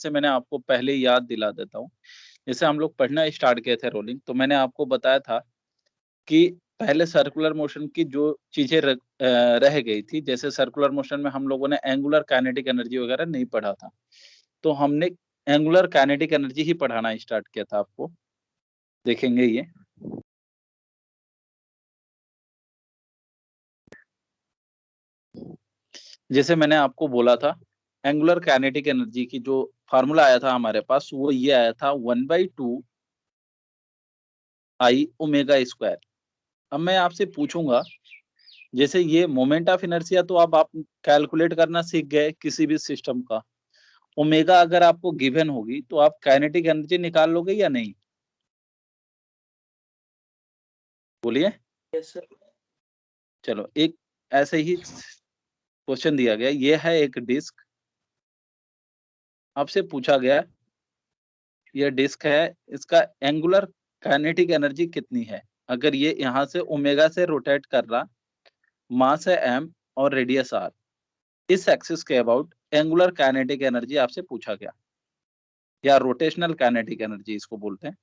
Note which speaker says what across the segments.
Speaker 1: से मैंने आपको पहले ही याद दिला देता हूँ। जैसे हम लोग पढ़ना स्टार्ट किए थे रोलिंग, तो मैंने आपको बताया था कि पहले सर्कुलर मोशन की जो चीजें रह गई थी, जैसे सर्कुलर मोशन में हम लोगों ने एंगुलर काइनेटिक एनर्जी वगैरह नहीं पढ़ा था, तो हमने एंगुलर काइनेटिक एनर्जी ही पढ़ाना स्टार्ट किया था आपको, देखेंगे ये। जैसे मैंने आपको बोला था, एंगुलर काइनेटिक एनर्जी की जो फार्मूला आया था हमारे पास, वो ये आया था 1/2 आई ओमेगा स्क्वायर। अब मैं आपसे पूछूंगा, जैसे ये मोमेंट ऑफ इनर्शिया तो अब आप कैलकुलेट करना सीख गए किसी भी सिस्टम का, ओमेगा अगर आपको गिवन होगी तो आप काइनेटिक एनर्जी निकाल लोगे या नहीं? बोलिए।
Speaker 2: Yes sir.
Speaker 1: चलो, एक ऐसे ही क्वेश्चन दिया गया, ये है एक डिस्क, आपसे पूछा गया ये डिस्क है, इसका एंगुलर काइनेटिक एनर्जी कितनी है? अगर ये यहाँ से ओमेगा से रोटेट कर रहा, मास है m और रेडियस r, इस एक्सिस के अबाउट एंगुलर काइनेटिक एनर्जी आपसे पूछा गया, या रोटेशनल काइनेटिक एनर्जी इसको बोलते हैं।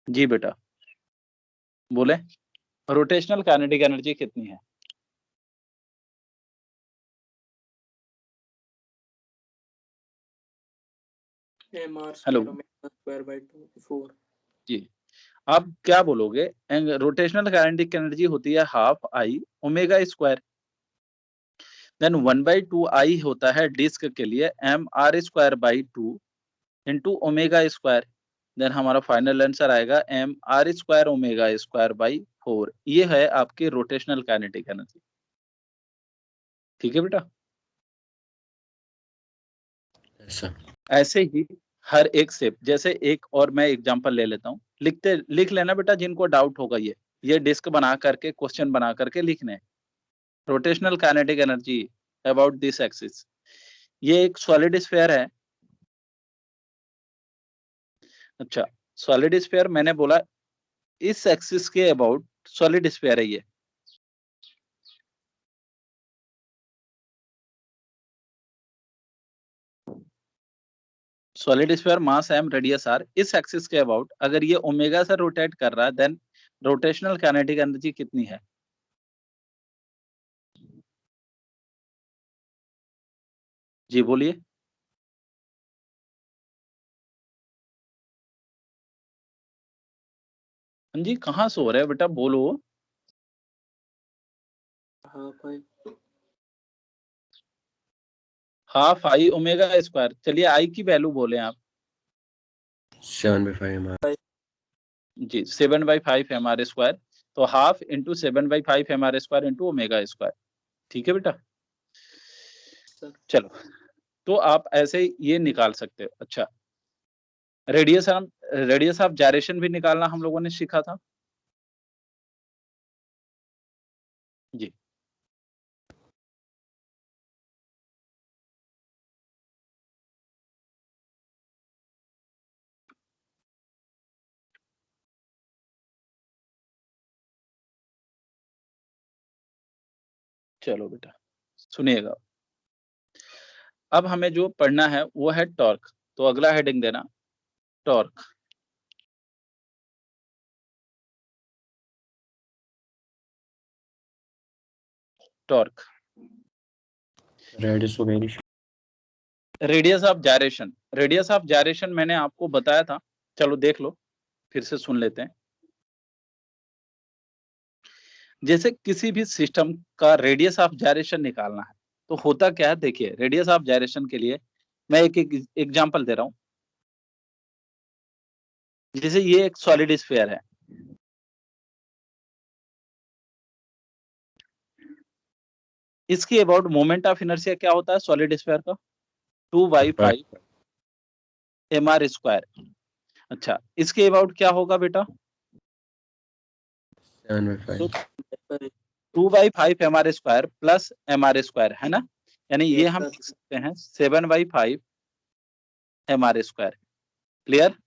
Speaker 1: जी बेटा बोले, रोटेशनल काइनेटिक एनर्जी कितनी है?
Speaker 2: mr
Speaker 1: हेलो
Speaker 2: square omega square by 2 4।
Speaker 1: जी, आप क्या बोलोगे? रोटेशनल काइनेटिक एनर्जी होती है half I omega square, then 1/2 I होता है डिस्क के लिए mr²/2 into omega square, then हमारा फाइनल आंसर आएगा mr² ओमेगा स्क्वायर बाई 4। ये है आपकी रोटेशनल काइनेटिक एनर्जी। ठीक है बेटा। ऐसे ही हर एक शेप, जैसे एक और मैं एग्जांपल ले लेता हूँ, लिख लेना बेटा जिनको डाउट होगा, ये डिस्क बना करके क्वेश्चन बना करके लिखने। Rotational kinetic energy about this axis, ये एक सॉलिड स्फीयर है। अच्छा, सॉलिड स्फीयर मैंने बोला इस एक्सिस के अबाउट सॉलिड स्फीयर है ये। सॉलिड स्फीयर मास m रेडियस r, इस एक्सिस के अबाउट अगर ये ओमेगा से रोटेट कर रहा है, देन रोटेशनल काइनेटिक एनर्जी कितनी है? जी बोलिए। हाँ जी, कहाँ सो रहे हैं बेटा, बोलो। Half I omega square. चलिए आई की वैल्यू बोले आप।
Speaker 3: 7/5 mr।
Speaker 1: जी, 7/5 mr स्क्वायर, तो half into 7/5 mr square into omega square. ठीक है बेटा। चलो, तो आप ऐसे ये निकाल सकते हो। अच्छा, रेडियस ऑफ जायरेशन भी निकालना हम लोगों ने सीखा था। जी, चलो बेटा सुनिएगा, अब हमें जो पढ़ना है वो है टॉर्क। तो अगला हेडिंग देना torque. Torque,
Speaker 3: radius of any,
Speaker 1: radius of gyration. Radius of gyration मैंने आपको बताया था, चलो देख लो, फिर से सुन लेते हैं। जैसे किसी भी सिस्टम का रेडियस ऑफ जायरेशन निकालना है, तो होता क्या है, देखिए रेडियस ऑफ जायरेशन के लिए मैं एक एग्जांपल दे रहा हूं। जैसे ये एक सॉलिड स्फीयर है, इसकी अबाउट मोमेंट ऑफ इनर्शिया क्या होता है सॉलिड स्फीयर का? 2/5 mr स्क्वायर। अच्छा, इसके अबाउट क्या होगा बेटा?
Speaker 3: 7/5
Speaker 1: 2/5 mr square plus mr square, है ना? यानी ये हम लिख सकते हैं 7/5 mr square. Clear?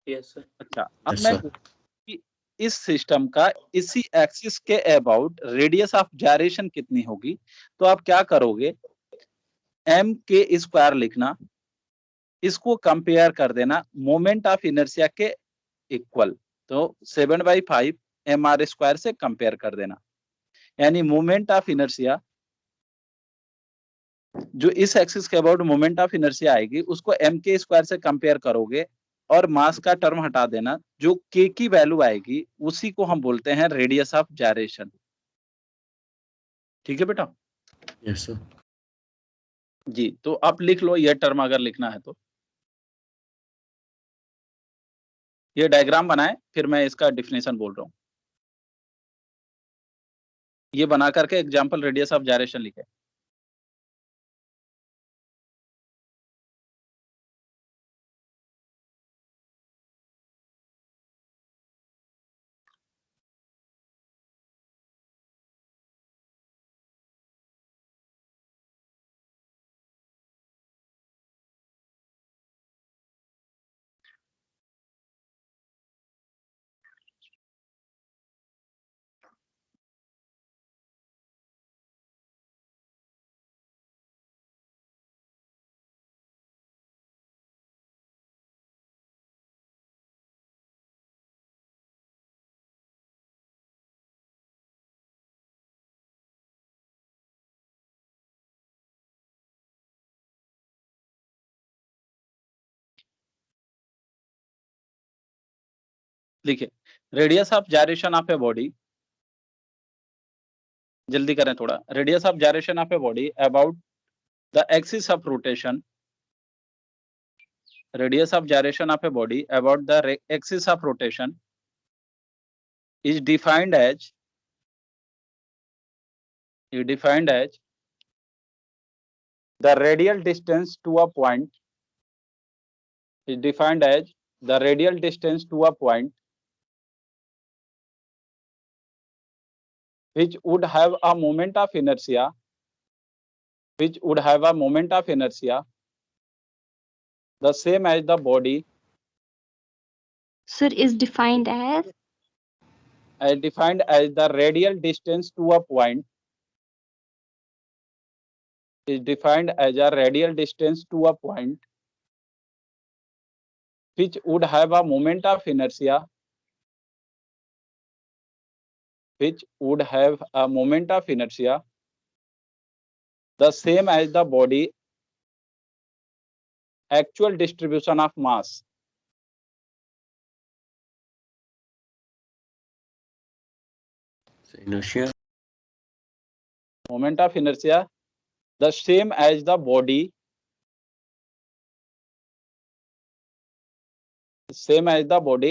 Speaker 2: Yes sir.
Speaker 1: अच्छा, अब मैं कि इस सिस्टम का इसी एक्सिस के अबाउट रेडियस ऑफ जायरेशन कितनी होगी, तो आप क्या करोगे, एम के स्क्वायर लिखना, इसको कंपेयर कर देना मोमेंट ऑफ इनर्शिया के इक्वल, तो 7/5 mr² से कंपेयर कर देना, यानी मोमेंट ऑफ इनर्शिया जो इस एक्सिस के अबाउट मोमेंट ऑफ इनर्शिया आएगी उसको एम के स्क्वायर से कंपेयर करोगे और मास का टर्म हटा देना, जो के की वैल्यू आएगी उसी को हम बोलते हैं रेडियस ऑफ जायरेशन। ठीक है बेटा?
Speaker 3: Yes sir.
Speaker 1: जी, तो आप लिख लो ये टर्म अगर लिखना है तो। ये डायग्राम बनाए फिर मैं इसका डिफिनेशन बोल रहा हूँ। ये बना करके एग्जांपल रेडियस ऑफ जायरेशन लिखे। लिखिए, radius of gyration of a body, जल्दी करें थोड़ा, radius of gyration of a body about the axis of rotation, radius of gyration of a body about the axis of rotation is defined as the radial distance to a point is defined as the radial distance to a point which would have a moment of inertia the same as the body
Speaker 4: Sir, is defined as
Speaker 1: the radial distance to a point is defined as a radial distance to a point which would have a moment of inertia the same as the body actual distribution of mass.
Speaker 3: Inertia.
Speaker 1: Moment of inertia the same as the body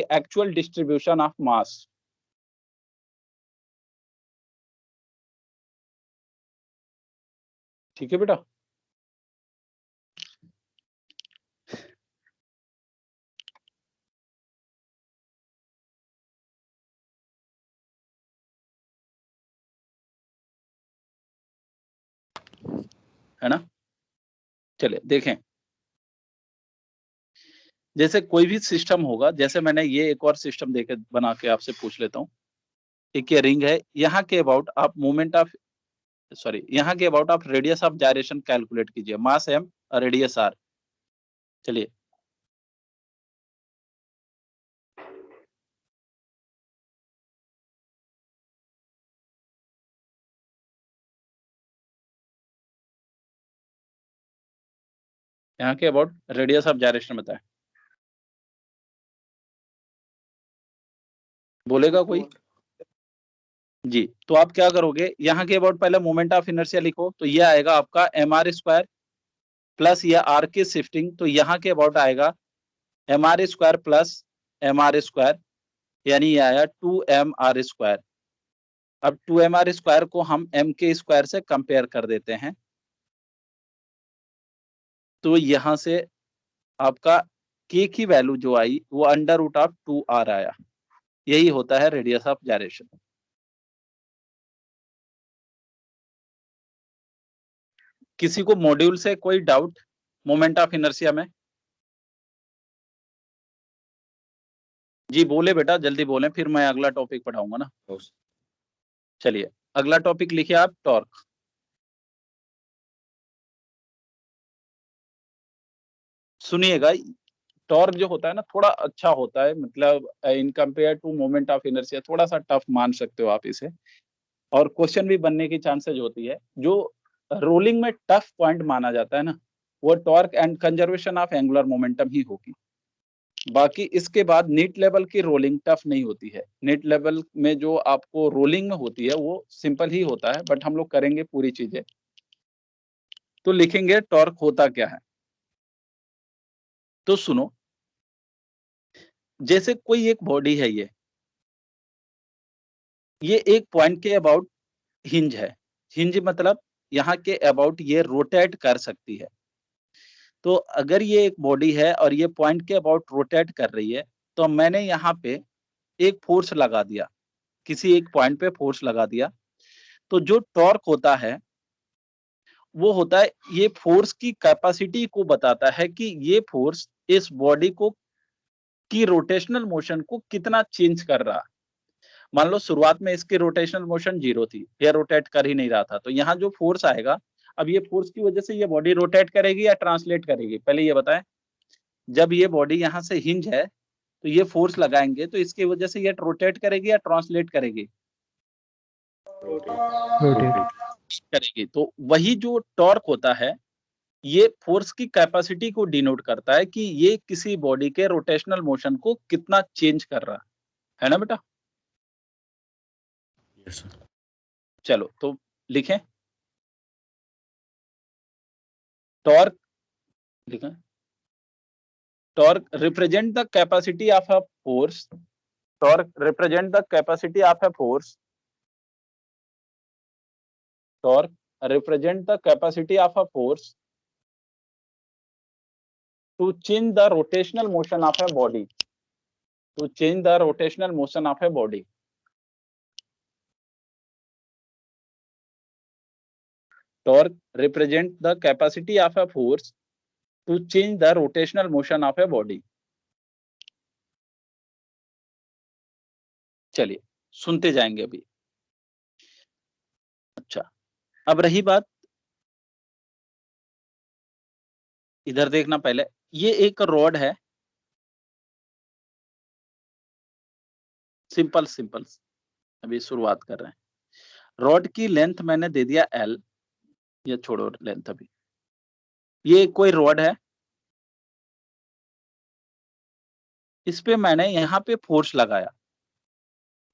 Speaker 1: actual distribution of mass. ठीक है बेटा? है ना? चलिए देखें, जैसे कोई भी सिस्टम होगा, जैसे मैंने ये एक और सिस्टम देके बना के आपसे पूछ लेता हूँ। एक ये रिंग है, यहाँ के अबाउट आप यहाँ के अबाउट आप रेडियस ऑफ जायरेशन कैलकुलेट कीजिए, मास m और रेडियस r। चलिए यहाँ के अबाउट रेडियस ऑफ जायरेशन बताएं, बोलेगा कोई? जी, तो आप क्या करोगे, यहाँ के अबाउट पहले मोमेंट ऑफ इनर्शिया लिखो, तो ये आएगा आपका mr² प्लस ये r की शिफ्टिंग, तो यहाँ के अबाउट आएगा mr² प्लस mr², यानी ये आया 2mr²। अब 2mr² को हम m के स्क्वायर से कंपेयर कर देते हैं, तो यहां से आपका k की वैल्यू जो आई वो √2r आया। यही होता है रेडियस ऑफ जायरेशन। किसी को मॉड्यूल से कोई डाउट मोमेंट ऑफ इनर्शिया में? जी बोले बेटा, जल्दी बोले, फिर मैं अगला टॉपिक पढ़ाऊंगा ना। चलिए अगला टॉपिक लिखिए आप, टॉर्क। सुनिएगा, टॉर्क जो होता है ना थोड़ा अच्छा होता है, मतलब in compare to moment of inertia थोड़ा सा टफ मान सकते हो आप इसे, और क्वेश्चन भी बनने की चांसेस होती है। जो रोलिंग में टफ पॉइंट माना जाता है ना, वो torque and conservation of angular momentum ही होगी। बाकी इसके बाद नीट लेवल की रोलिंग टफ नहीं होती है। नीट लेवल में जो आपको रोलिंग में होती है वो सिंपल ही होता है, बट हम लोग करेंगे पूरी चीजें। तो लिखेंगे टॉर्क होता क्या है। तो सुनो, जैसे कोई एक बॉडी है, ये एक पॉइंट के अबाउट हिंज है। हिंज मतलब यहाँ के अबाउट ये रोटेट कर सकती है। तो अगर ये एक बॉडी है और ये पॉइंट के अबाउट रोटेट कर रही है, तो मैंने यहाँ पे एक फोर्स लगा दिया, किसी एक पॉइंट पे फोर्स लगा दिया। तो जो टॉर्क होता है वो होता है, ये फोर्स की कैपेसिटी को बताता है कि ये फोर्स इस बॉडी को की रोटेशनल मोशन को कितना चेंज कर रहा है। मान लो शुरुआत में इसकी रोटेशनल मोशन 0 थी, ये रोटेट कर ही नहीं रहा था, तो यहाँ जो फोर्स आएगा, अब ये फोर्स की वजह से ये बॉडी रोटेट करेगी या ट्रांसलेट करेगी, पहले ये बताएं। जब ये बॉडी यहाँ से हिंज है तो ये फोर्स लगाएंगे, तो इसकी वजह से ये रोटेट करेगी या ट्रांसलेट करेगी?
Speaker 3: रोटेट।
Speaker 1: करेगी। तो वही जो टॉर्क होता है, ये फोर्स की कैपेसिटी को डिनोट करता है कि ये किसी बॉडी के रोटेशनल मोशन को कितना चेंज कर रहा है ना बेटा?
Speaker 3: Yes sir.
Speaker 1: चलो तो लिखें, टॉर्क लिखें, torque represent the capacity of a force, torque represent the capacity of a force, torque represent the capacity of a force to change the rotational motion of a body, to change the rotational motion of a body. Torque represent the capacity of a force to change the rotational motion of a body. चलिए सुनते जाएंगे अभी। अच्छा, अब रही बात, इधर देखना पहले, ये एक रॉड है, सिंपल सिंपल, अभी शुरुआत कर रहे हैं। रॉड की लेंथ मैंने दे दिया L, ये छोड़ो लेंथ अभी। ये कोई रॉड है, इस पे मैंने यहाँ पे फोर्स लगाया,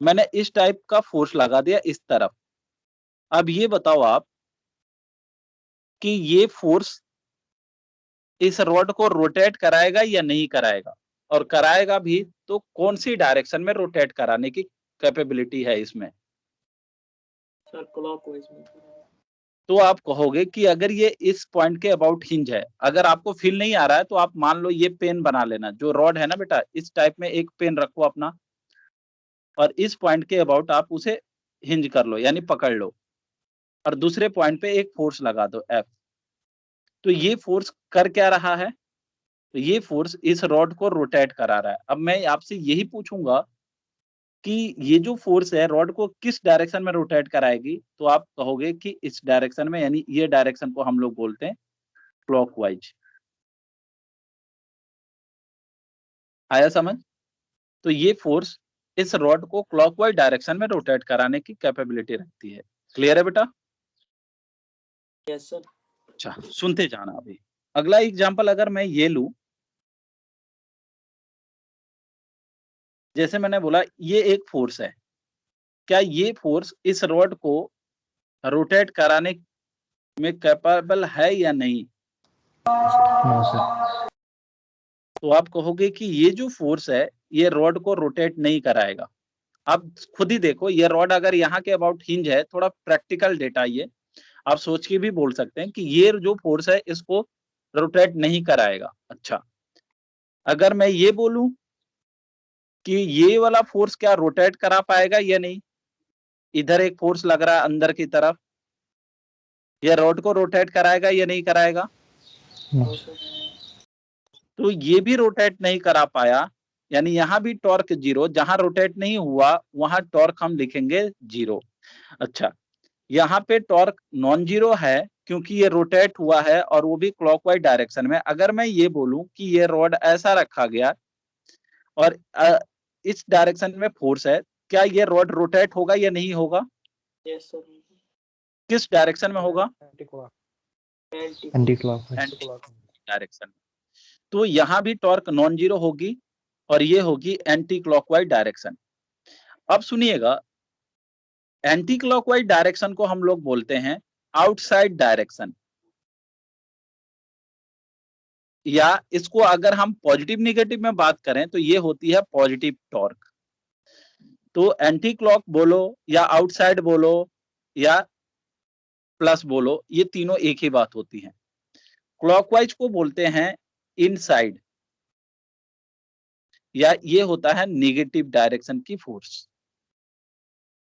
Speaker 1: मैंने इस टाइप का फोर्स लगा दिया इस तरफ। अब ये बताओ आप कि ये फोर्स इस रॉड को रोटेट कराएगा या नहीं कराएगा, और कराएगा भी तो कौन सी डायरेक्शन में रोटेट कराने की कैपेबिलिटी है इसमें?
Speaker 2: सर क्लॉकवाइज में।
Speaker 1: तो आप कहोगे कि अगर ये इस पॉइंट के अबाउट हिंज है, अगर आपको फील नहीं आ रहा है तो आप मान लो ये पेन बना लेना, जो रॉड है ना बेटा, इस टाइप में एक पेन रखो अपना, और इस पॉइंट के अबाउट आप उसे हिंज कर लो, यानी पकड़ लो, और दूसरे पॉइंट पे एक फोर्स लगा दो F। तो ये फोर्स कर क्या रहा है? तो ये फोर्स इस रॉड को रोटेट करा रहा है। अब मैं आपसे यही पूछूंगा कि ये जो फोर्स है रॉड को किस डायरेक्शन में रोटेट कराएगी, तो आप कहोगे कि इस डायरेक्शन में, यानी ये डायरेक्शन को हम लोग बोलते हैं क्लॉकवाइज। आया समझ? तो ये फोर्स इस रॉड को क्लॉकवाइज डायरेक्शन में रोटेट कराने की कैपेबिलिटी रखती है। क्लियर है बेटा?
Speaker 2: Yes sir.
Speaker 1: अच्छा, सुनते जाना अभी। अगला एग्जांपल अगर मैं ये लूं, जैसे मैंने बोला ये एक फोर्स है, क्या ये फोर्स इस रॉड को रोटेट कराने में कैपेबल है या नहीं?
Speaker 3: No sir.
Speaker 1: तो आप कहोगे कि ये जो फोर्स है ये रॉड को रोटेट नहीं कराएगा। आप खुद ही देखो, ये रॉड अगर यहाँ के अबाउट हिंज है, थोड़ा प्रैक्टिकल डेटा, ये आप सोच के भी बोल सकते हैं कि ये जो फोर्स है इसको रोटेट नहीं कराएगा। अच्छा, अगर मैं ये बोलूं कि ये वाला फोर्स क्या रोटेट करा पाएगा या नहीं, इधर एक फोर्स लग रहा है अंदर की तरफ, ये रॉड को रोटेट कराएगा या नहीं कराएगा?
Speaker 3: No
Speaker 2: sir.
Speaker 1: तो ये भी रोटेट नहीं करा पाया, यानी यहाँ भी टॉर्क 0, जहां रोटेट नहीं हुआ वहां टॉर्क हम लिखेंगे 0। अच्छा, यहाँ पे टॉर्क नॉन जीरो है क्योंकि ये रोटेट हुआ है और वो भी क्लॉकवाइज डायरेक्शन में। अगर मैं ये बोलूं कि ये रॉड ऐसा रखा गया और इस डायरेक्शन में फोर्स है, क्या ये रॉड रोटेट होगा या नहीं होगा?
Speaker 2: Yes sir.
Speaker 1: किस डायरेक्शन में होगा?
Speaker 3: Anti clockwise
Speaker 1: direction. तो यहाँ भी टॉर्क नॉन जीरो होगी और ये होगी एंटी क्लॉकवाइज डायरेक्शन। अब सुनिएगा, एंटी क्लॉकवाइज डायरेक्शन को हम लोग बोलते हैं आउटसाइड डायरेक्शन, या इसको अगर हम पॉजिटिव निगेटिव में बात करें तो ये होती है पॉजिटिव टॉर्क। तो एंटी क्लॉक बोलो या आउटसाइड बोलो या प्लस बोलो, ये तीनों एक ही बात होती है। क्लॉकवाइज को बोलते हैं इनसाइड, या ये होता है नेगेटिव डायरेक्शन की फोर्स।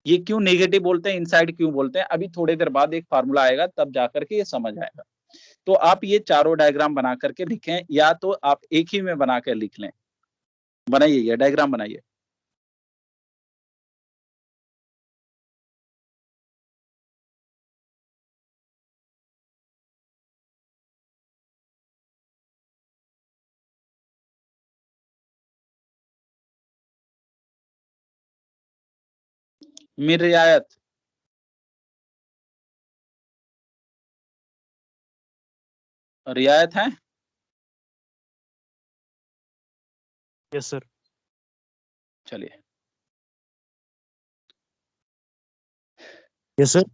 Speaker 1: ये क्यों नेगेटिव बोलते हैं, इनसाइड क्यों बोलते हैं, अभी थोड़ी देर बाद एक फार्मूला आएगा तब जाकर के ये समझ आएगा। तो आप ये चारों डायग्राम बना करके लिखें, या तो आप एक ही में बना कर लिख लें। बनाइए, ये डायग्राम बनाइए। मिर रियायत, रियायत है?
Speaker 4: Yes sir.
Speaker 1: चलिए।
Speaker 4: Yes sir.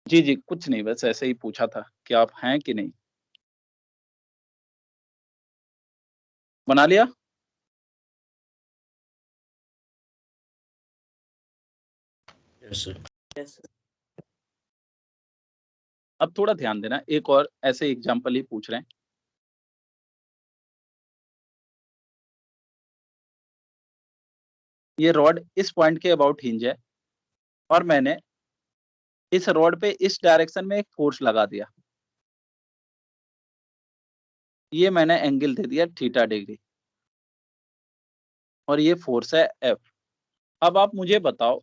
Speaker 1: जी जी, कुछ नहीं, बस ऐसे ही पूछा था कि आप हैं कि नहीं। बना लिया?
Speaker 4: Yes sir.
Speaker 2: Yes sir.
Speaker 1: अब थोड़ा ध्यान देना, एक और ऐसे एग्जाम्पल ही पूछ रहे हैं। ये रॉड इस पॉइंट के अबाउट हिंज है और मैंने इस रॉड पे इस डायरेक्शन में एक फोर्स लगा दिया। ये मैंने एंगल दे दिया थीटा डिग्री और ये फोर्स है F। अब आप मुझे बताओ,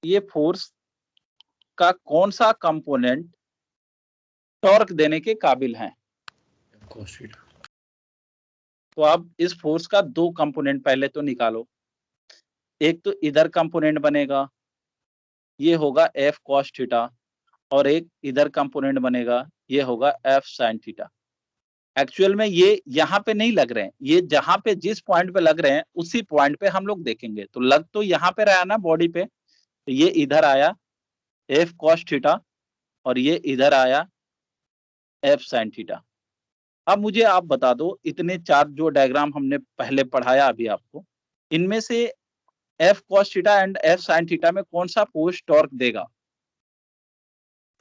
Speaker 1: ये फोर्स का कौन सा कंपोनेंट टॉर्क देने के काबिल है? तो आप इस फोर्स का दो कंपोनेंट पहले तो निकालो। एक तो इधर कंपोनेंट बनेगा, ये होगा F cos थीटा, और एक इधर कंपोनेंट बनेगा, ये होगा F sin थीटा। एक्चुअल में ये यहाँ पे नहीं लग रहे हैं, ये जहां पे जिस पॉइंट पे लग रहे हैं उसी पॉइंट पे हम लोग देखेंगे। तो लग तो यहाँ पे रहा ना बॉडी पे, तो ये इधर आया F cos थीटा और ये इधर आया F sin थीटा। अब मुझे आप बता दो, इतने चार जो डायग्राम हमने पहले पढ़ाया अभी आपको, इनमें से F cos theta and F sin theta में कौन सा फोर्स टॉर्क देगा?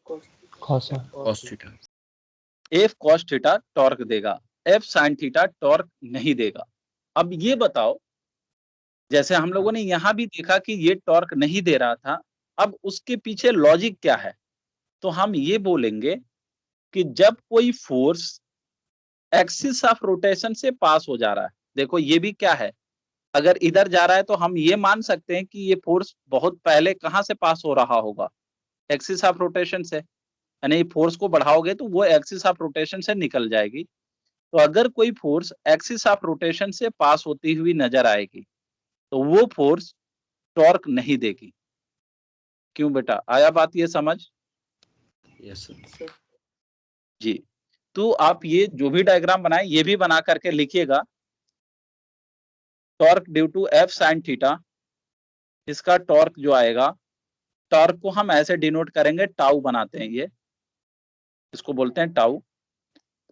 Speaker 3: Cos
Speaker 4: theta.
Speaker 1: F cos theta torque देगा, F sin थीटा टॉर्क नहीं देगा। अब ये बताओ, जैसे हम लोगों ने यहां भी देखा कि ये टॉर्क नहीं दे रहा था, अब उसके पीछे लॉजिक क्या है? तो हम ये बोलेंगे कि जब कोई फोर्स एक्सिस ऑफ रोटेशन से पास हो जा रहा है, देखो ये भी क्या है, अगर इधर जा रहा है तो हम ये मान सकते हैं कि ये फोर्स बहुत पहले कहां से पास हो रहा होगा, एक्सिस ऑफ रोटेशन से। यानी फोर्स को बढ़ाओगे तो वो एक्सिस ऑफ रोटेशन से निकल जाएगी। तो अगर कोई फोर्स एक्सिस ऑफ रोटेशन से पास होती हुई नजर आएगी तो वो फोर्स टॉर्क नहीं देगी। क्यों बेटा, आया बात ये समझ?
Speaker 4: Yes sir.
Speaker 1: जी। तो आप ये जो भी डायग्राम बनाए ये भी बना करके लिखिएगा। Torque due to F sin theta, इसका टॉर्क जो आएगा, टॉर्क को हम ऐसे डिनोट करेंगे, टाउ बनाते हैं ये, इसको बोलते हैं टाउ।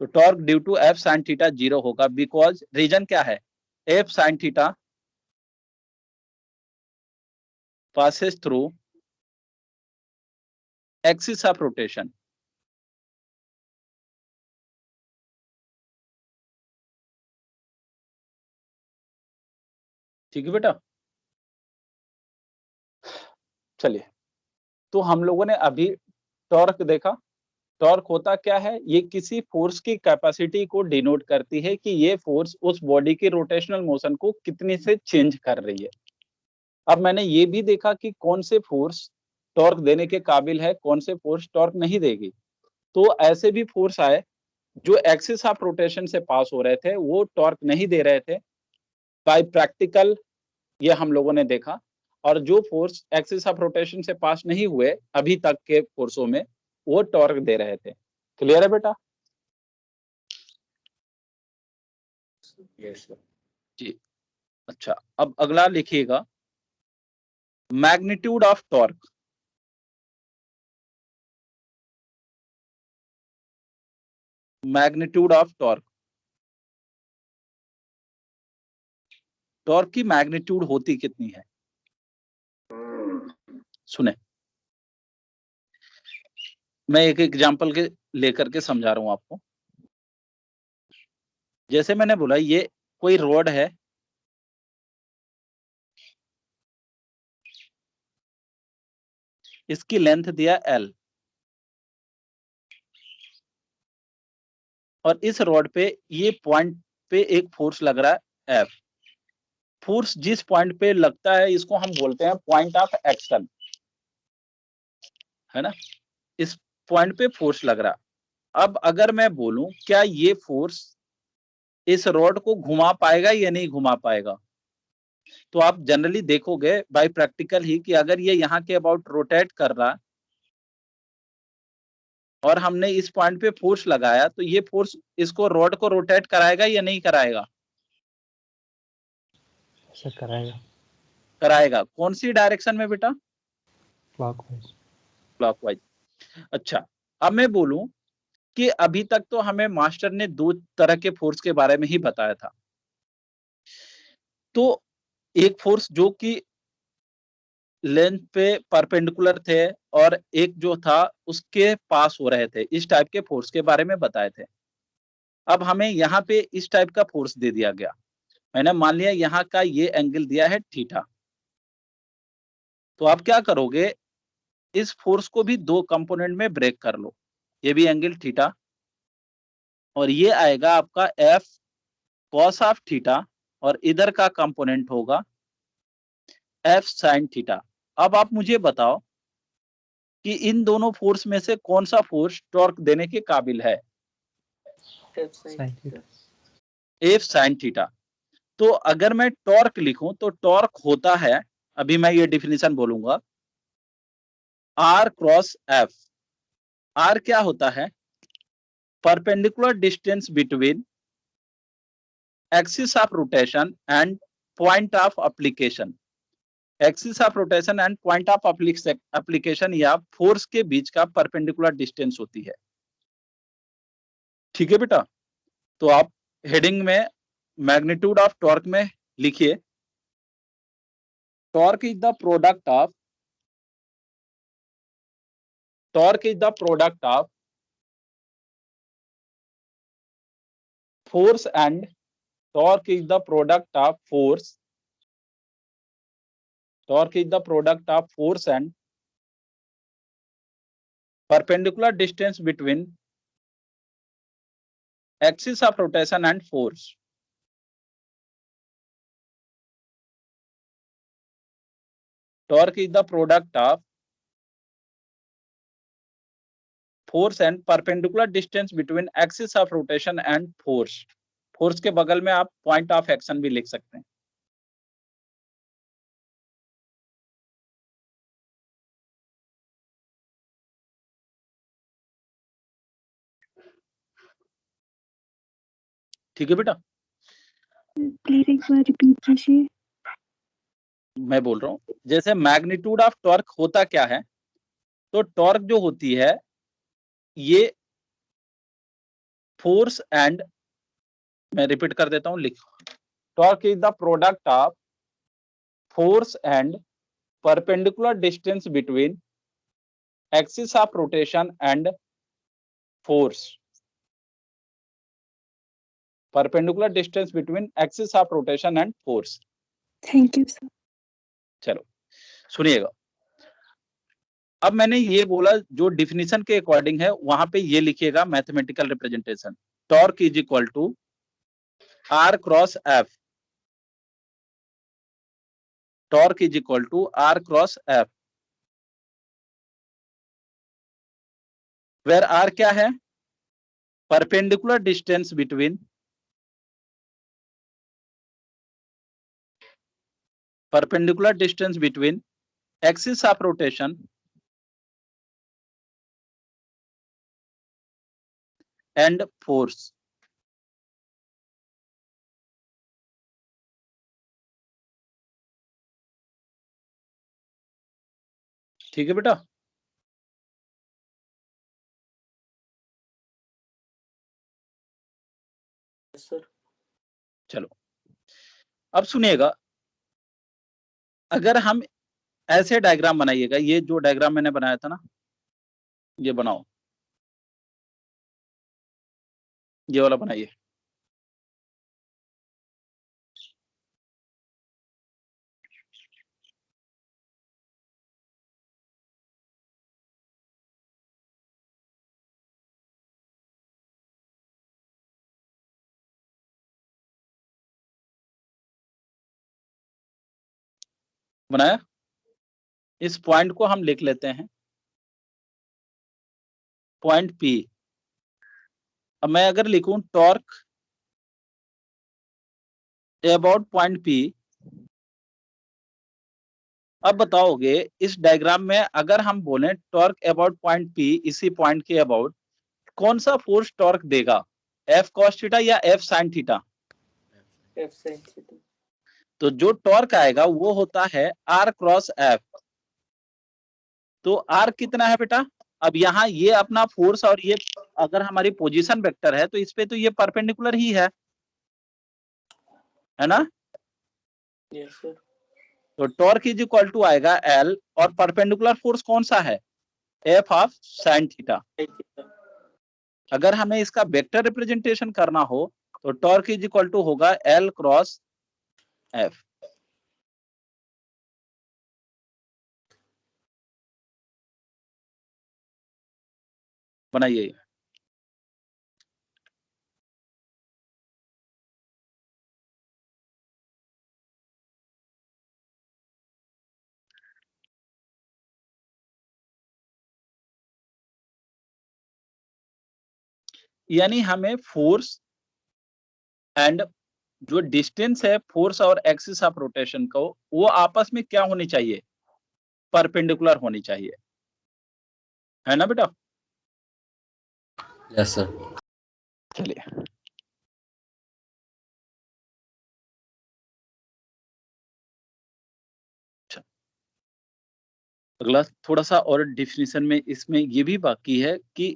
Speaker 1: तो torque due to F sin theta 0 होगा, बिकॉज रीजन क्या है, F sin theta passes through axis of rotation। ठीक है बेटा? चलिए, तो हम लोगों ने अभी टॉर्क देखा, टॉर्क होता क्या है, ये किसी फोर्स की कैपेसिटी को डिनोट करती है कि ये फोर्स उस बॉडी की रोटेशनल मोशन को कितने से चेंज कर रही है। अब मैंने ये भी देखा कि कौन से फोर्स टॉर्क देने के काबिल है, कौन से फोर्स टॉर्क नहीं देगी। तो ऐसे भी फोर्स आए जो एक्सिस ऑफ रोटेशन से पास हो रहे थे, वो टॉर्क नहीं दे रहे थे। बाय प्रैक्टिकल ये हम लोगों ने देखा। और जो फोर्स एक्सिस ऑफ रोटेशन से पास नहीं हुए अभी तक के फोर्सों में, वो टॉर्क दे रहे थे। क्लियर है बेटा?
Speaker 4: Yes sir.
Speaker 1: जी। अच्छा, अब अगला लिखिएगा, magnitude of torque. Magnitude of torque, torque की मैग्नीट्यूड होती कितनी है? सुने, मैं एक एग्जांपल के लेकर के समझा रहा हूं आपको। जैसे मैंने बोला, ये कोई रोड है, इसकी लेंथ दिया L, और इस रोड पे ये पॉइंट पे एक फोर्स लग रहा है F। फोर्स जिस पॉइंट पे लगता है इसको हम बोलते हैं पॉइंट ऑफ एक्शन, है ना? इस पॉइंट पे फोर्स लग रहा। अब अगर मैं बोलूं क्या ये फोर्स इस रॉड को घुमा पाएगा या नहीं घुमा पाएगा, तो आप जनरली देखोगे बाय प्रैक्टिकल ही कि अगर ये यहाँ के अबाउट रोटेट कर रहा और हमने इस पॉइंट पे फोर्स लगाया, तो ये फोर्स इसको रॉड को रोटेट कराएगा या नहीं कराएगा?
Speaker 3: सर कराएगा।
Speaker 1: कराएगा। कौन सी डायरेक्शन में बेटा?
Speaker 3: क्लॉकवाइज।
Speaker 1: क्लॉकवाइज। अच्छा, अब मैं बोलूं कि अभी तक तो हमें मास्टर ने दो तरह के फोर्स के बारे में ही बताया था। तो एक फोर्स जो कि लेंथ पे परपेंडिकुलर थे और एक जो था उसके पास हो रहे थे, इस टाइप के फोर्स के बारे में बताए थे। अब हमें यहाँ पे इस टाइप का फोर्स दे दिया गया। मैंने मान लिया यहाँ का ये एंगल दिया है थीटा। तो आप क्या करोगे, इस फोर्स को भी दो कंपोनेंट में ब्रेक कर लो। ये भी एंगल थीटा और ये आएगा आपका एफ कॉस ऑफ थीटा, और इधर का कंपोनेंट होगा एफ साइन थीटा। अब आप मुझे बताओ कि इन दोनों फोर्स में से कौन सा फोर्स टॉर्क देने के काबिल है? F sine theta. तो अगर मैं टॉर्क लिखूं तो टॉर्क होता है, अभी मैं ये डिफिनीशन बोलूंगा, आर क्रॉस एफ। आर क्या होता है? Perpendicular distance between axis of rotation and point of application. Axis of rotation and point of application या फोर्स के बीच का परपेंडिकुलर डिस्टेंस होती है। ठीक है बेटा? तो आप हेडिंग में मैग्नीट्यूड ऑफ टॉर्क में लिखिए, torque is the product of force and torque is the product of force and perpendicular distance between axis of rotation and force. Torque is the product of force and perpendicular distance between axis of rotation and force. Force के बगल में आप point of action भी लिख सकते हैं। ठीक है बेटा?
Speaker 5: प्लीज एक बार रिपीट कीजिए।
Speaker 1: मैं बोल रहा हूं, जैसे मैग्नीट्यूड ऑफ टॉर्क होता क्या है, तो टॉर्क जो होती है ये फोर्स एंड, मैं रिपीट कर देता हूं, लिखो, torque is the product of force and perpendicular distance between axis of rotation and force. Perpendicular distance between axis of rotation and force.
Speaker 5: Thank you sir.
Speaker 1: चलो सुनिएगा, अब मैंने ये बोला जो डिफिनीशन के अकॉर्डिंग है वहां पे ये लिखिएगा mathematical representation, torque is equal to R cross F, torque is equal to R cross F, where R क्या है, perpendicular distance between axis of rotation and force. ठीक है बेटा,
Speaker 2: सर
Speaker 1: चलो अब सुनिएगा, अगर हम ऐसे डायग्राम बनाइएगा, ये जो डायग्राम मैंने बनाया था ना, ये बनाओ, ये वाला बनाइए। बनाया, इस पॉइंट को हम लिख लेते हैं पॉइंट P। अब मैं अगर लिखूं टॉर्क अबाउट पॉइंट P, अब बताओगे इस डायग्राम में अगर हम बोले टॉर्क अबाउट पॉइंट P, इसी पॉइंट के अबाउट कौन सा फोर्स टॉर्क देगा, F cos थीटा या F sin theta?
Speaker 2: F sin theta.
Speaker 1: तो जो टॉर्क आएगा वो होता है R क्रॉस F। तो R कितना है बेटा, अब यहाँ ये अपना फोर्स और ये अगर हमारी पोजीशन वेक्टर है तो इस पे तो ये परपेंडिकुलर ही है ना?
Speaker 2: Yes sir.
Speaker 1: तो टॉर्क इज इक्वल टू आएगा L, और परपेंडिकुलर फोर्स कौन सा है, F ऑफ sin थीटा। अगर हमें इसका वेक्टर रिप्रेजेंटेशन करना हो तो टॉर्क इज इक्वल टू होगा L क्रॉस F। बनाइए, यानी हमें फोर्स एंड जो डिस्टेंस है फोर्स और एक्सिस ऑफ रोटेशन को, वो आपस में क्या होनी चाहिए, परपेंडिकुलर होनी चाहिए, है ना बेटा?
Speaker 4: Yes sir.
Speaker 1: चलिए अगला थोड़ा सा और डिफिनीशन में इसमें ये भी बाकी है कि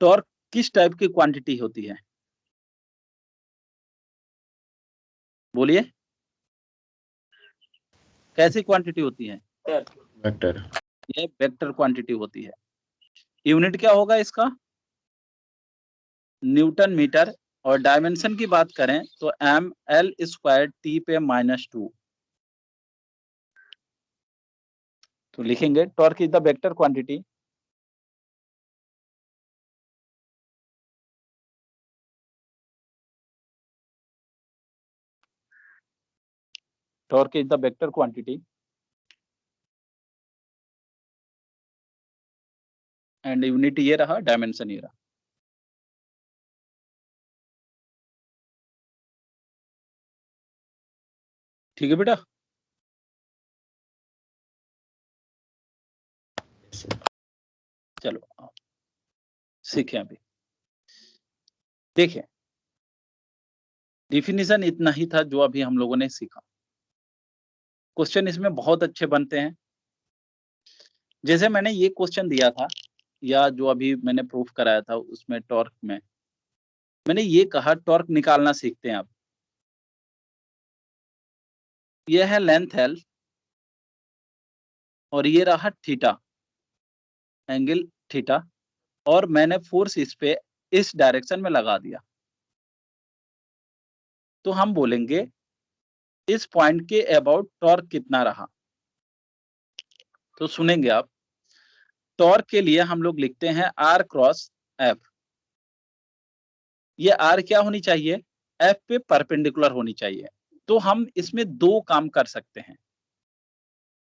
Speaker 1: टॉर्क किस टाइप की क्वांटिटी होती है, बोलिए कैसी क्वांटिटी होती है?
Speaker 4: वेक्टर।
Speaker 1: ये वेक्टर क्वांटिटी होती है। यूनिट क्या होगा इसका, न्यूटन मीटर, और डायमेंशन की बात करें तो ml² t पे -2। तो लिखेंगे torque is the vector quantity torque is the vector quantity and unit ये रहा, डायमेंशन ये रहा। ठीक है बेटा, चलो सीखें अभी। देखिए डिफिनीशन इतना ही था जो अभी हम लोगों ने सीखा। क्वेश्चन इसमें बहुत अच्छे बनते हैं। जैसे मैंने ये क्वेश्चन दिया था या जो अभी मैंने प्रूफ कराया था उसमें टॉर्क में मैंने ये कहा टॉर्क निकालना सीखते हैं आप। ये है लेंथ L और ये रहा थीटा, एंगल थीटा, और मैंने फोर्स इस पे इस डायरेक्शन में लगा दिया। तो हम बोलेंगे इस पॉइंट के अबाउट टॉर्क कितना रहा। तो सुनेंगे आप, टॉर्क के लिए हम लोग लिखते हैं R क्रॉस F। ये R क्या होनी चाहिए, F पे परपेंडिकुलर होनी चाहिए। तो हम इसमें दो काम कर सकते हैं,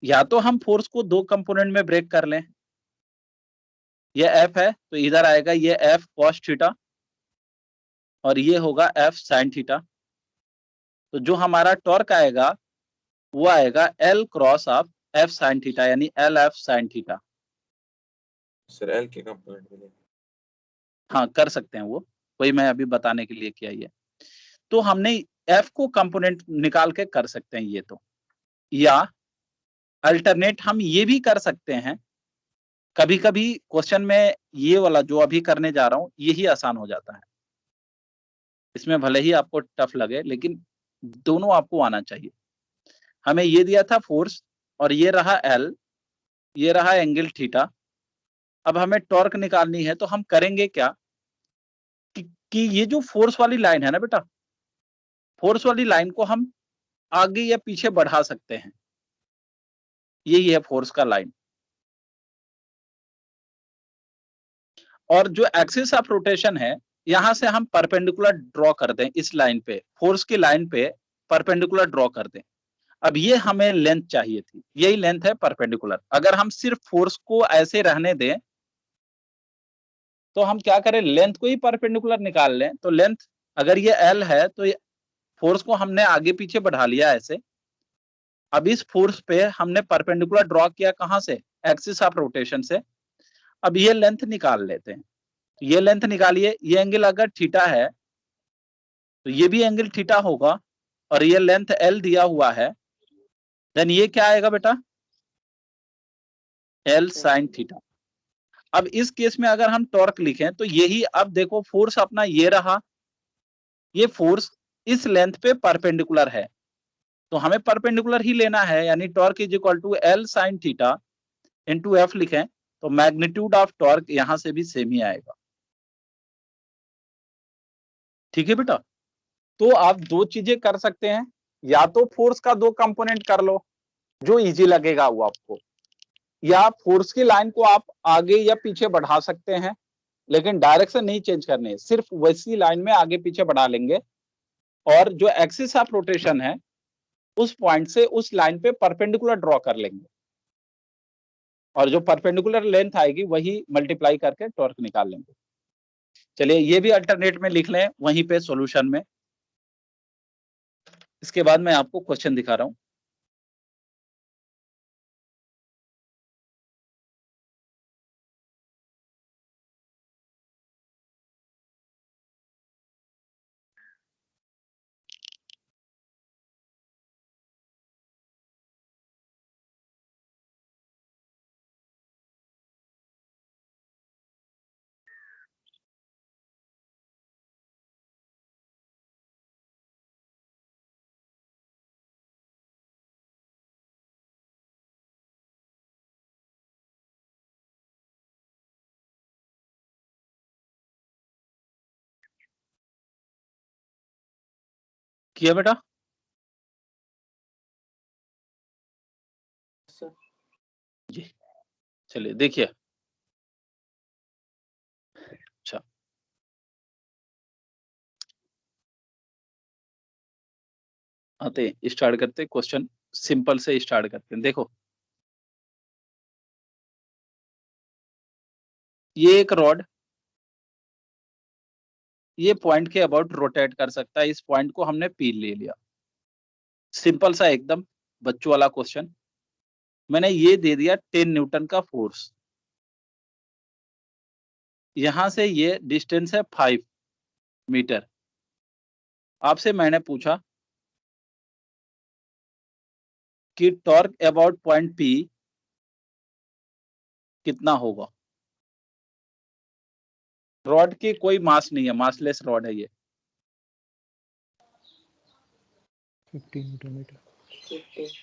Speaker 1: या तो हम फोर्स को दो कंपोनेंट में ब्रेक कर लें, ये F है तो इधर आएगा ये F cos थीटा और ये होगा F sin थीटा। तो जो हमारा टॉर्क आएगा वो आएगा L cross of F sin theta, यानी LF sin theta.
Speaker 6: Sir L के कंपोनेंट में
Speaker 1: हाँ कर सकते हैं वो, वही मैं अभी बताने के लिए किया ये। तो हमने F को कंपोनेंट निकाल के कर सकते हैं ये तो, या अल्टरनेट हम ये भी कर सकते हैं। कभी कभी क्वेश्चन में ये वाला जो अभी करने जा रहा हूं यही आसान हो जाता है, इसमें भले ही आपको टफ लगे लेकिन दोनों आपको आना चाहिए। हमें ये दिया था फोर्स और ये रहा L, ये रहा एंगल थीटा। अब हमें टॉर्क निकालनी है तो हम करेंगे क्या कि ये जो फोर्स वाली लाइन है ना बेटा, फोर्स वाली लाइन को हम आगे या पीछे बढ़ा सकते हैं। यही है फोर्स का लाइन। और जो एक्सिस ऑफ रोटेशन है यहां से हम परपेंडिकुलर ड्रॉ कर दें, इस लाइन पे फोर्स की लाइन पे परपेंडिकुलर ड्रॉ कर दें। अब ये हमें लेंथ चाहिए थी, यही लेंथ है परपेंडिकुलर। अगर हम सिर्फ फोर्स को ऐसे रहने दें तो हम क्या करें, लेंथ को ही परपेंडिकुलर निकाल लें। तो लेंथ अगर ये L है तो फोर्स को हमने आगे पीछे बढ़ा लिया ऐसे। अब इस फोर्स पे हमने परपेंडिकुलर ड्रॉ किया कहां से, एक्सिस ऑफ रोटेशन से। अब ये लेंथ निकाल लेते हैं। ये लेंथ निकालिए, ये एंगल अगर थीटा है तो ये भी एंगल थीटा होगा और ये लेंथ L दिया हुआ है, देन ये क्या आएगा बेटा, L sin थीटा। अब इस केस में अगर हम टॉर्क लिखें तो यही, अब देखो फोर्स अपना ये रहा, ये फोर्स इस लेंथ पे परपेंडिकुलर है तो हमें परपेंडिकुलर ही लेना है, यानी torque is equal to L sin theta into F लिखें तो मैग्नीट्यूड ऑफ टॉर्क यहां से भी सेम ही आएगा। ठीक है बेटा, तो आप दो चीजें कर सकते हैं, या तो फोर्स का दो कंपोनेंट कर लो जो इजी लगेगा वो आपको, या फोर्स की लाइन को आप आगे या पीछे बढ़ा सकते हैं लेकिन डायरेक्शन नहीं चेंज करनी है, सिर्फ वैसी लाइन में आगे पीछे बढ़ा लेंगे और जो एक्सिस ऑफ रोटेशन है उस पॉइंट से उस लाइन पे परपेंडिकुलर ड्रॉ कर लेंगे और जो परपेंडिकुलर लेंथ आएगी वही मल्टीप्लाई करके टॉर्क निकाल लेंगे। चलिए ये भी अल्टरनेट में लिख लें वहीं पे सॉल्यूशन में। इसके बाद मैं आपको क्वेश्चन दिखा रहा हूं। किया बेटा,
Speaker 2: सर
Speaker 1: जी चलिए देखिए। अच्छा आते हैं, स्टार्ट करते हैं, क्वेश्चन सिंपल से स्टार्ट करते हैं। देखो ये एक रॉड ये पॉइंट के अबाउट रोटेट कर सकता है, इस पॉइंट को हमने पी ले लिया। सिंपल सा एकदम बच्चों वाला क्वेश्चन। मैंने ये दे दिया 10 न्यूटन का फोर्स, यहां से ये डिस्टेंस है 5 मीटर। आपसे मैंने पूछा कि टॉर्क अबाउट पॉइंट पी कितना होगा। रॉड की कोई मास नहीं है, मासलेस रॉड है ये,
Speaker 3: 15 न्यूटन मीटर।
Speaker 2: 50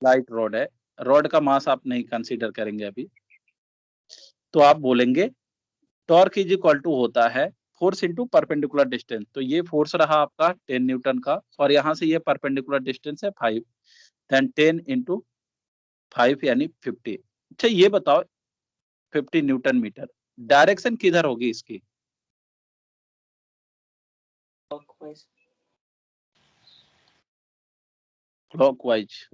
Speaker 1: लाइट रॉड है, रॉड का मास आप नहीं कंसीडर करेंगे अभी। तो आप बोलेंगे टॉर्क इज इक्वल टू होता है फोर्स इंटू परपेंडिकुलर डिस्टेंस। तो ये फोर्स रहा आपका 10 न्यूटन का और यहाँ से ये परपेंडिकुलर डिस्टेंस है 5, देन 10 इंटू 5 यानी 50। अच्छा ये बताओ 50 न्यूटन मीटर। डायरेक्शन किधर होगी इसकी?
Speaker 2: क्लॉकवाइज।
Speaker 1: क्लॉकवाइज।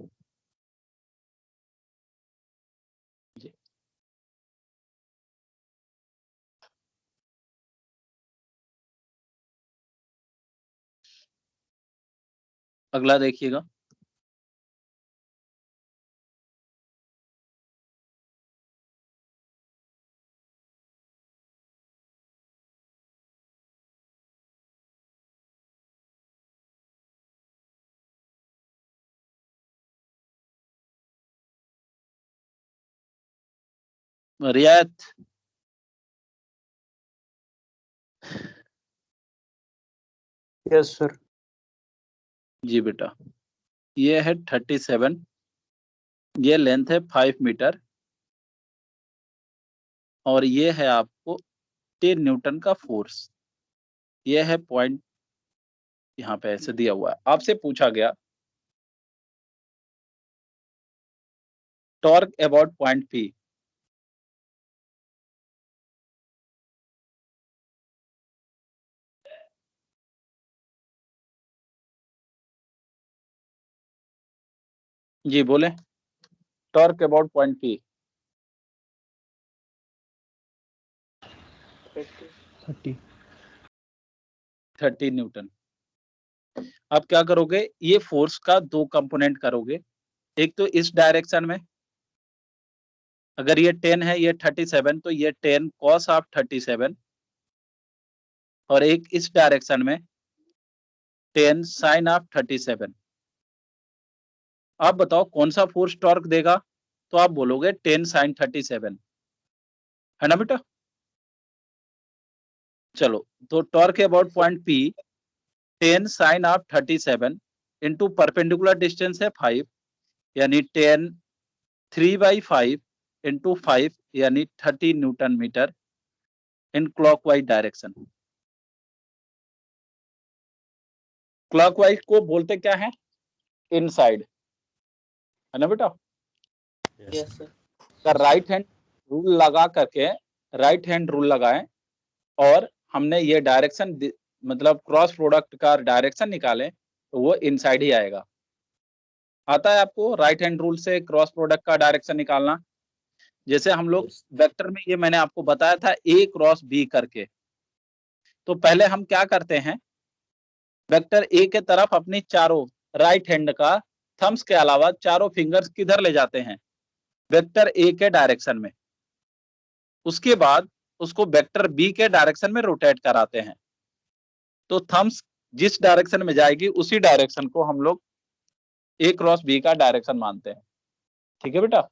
Speaker 1: अगला देखिएगा, रियायत।
Speaker 4: Yes sir.
Speaker 1: जी बेटा, ये है 37, ये लेंथ है 5 मीटर, और ये है आपको 10 न्यूटन का फोर्स। ये है पॉइंट, यहाँ पे ऐसे दिया हुआ है। आपसे पूछा गया टॉर्क अबाउट पॉइंट पी। जी बोले, torque about point P.
Speaker 2: 30।
Speaker 1: 30 Newton. आप क्या करोगे, ये फोर्स का दो कंपोनेंट करोगे। एक तो इस डायरेक्शन में, अगर ये 10 है, ये 37, तो ये 10 cos ऑफ 37, और एक इस डायरेक्शन में 10 sin ऑफ 37। आप बताओ कौन सा फोर्स टॉर्क देगा? तो आप बोलोगे 10 sin 37, है ना बेटा? चलो, तो torque about point P 10 sin of 37 into perpendicular distance है 5, यानी 10 3/5 इंटू 5, यानी 30 newton metre in clockwise direction. Clockwise को बोलते क्या है? इनसाइड, है ना बेटा?
Speaker 2: Yes sir.
Speaker 1: का राइट हैंड रूल लगा करके, राइट हैंड रूल लगाएं, और हमने ये डायरेक्शन मतलब क्रॉस प्रोडक्ट का डायरेक्शन निकालें, तो वो इनसाइड ही आएगा। आता है आपको राइट हैंड रूल से क्रॉस प्रोडक्ट का डायरेक्शन निकालना? जैसे हम लोग वेक्टर में, ये मैंने आपको बताया था ए क्रॉस बी करके। तो पहले हम क्या करते हैं, वेक्टर ए के तरफ अपनी चारों राइट हैंड का थंब्स के अलावा चारों फिंगर्स किधर ले जाते हैं? वेक्टर ए के डायरेक्शन में। उसके बाद उसको वेक्टर बी के डायरेक्शन में रोटेट कराते हैं। तो थंब्स जिस डायरेक्शन में जाएगी, उसी डायरेक्शन को हम लोग ए क्रॉस बी का डायरेक्शन मानते हैं। ठीक है बेटा?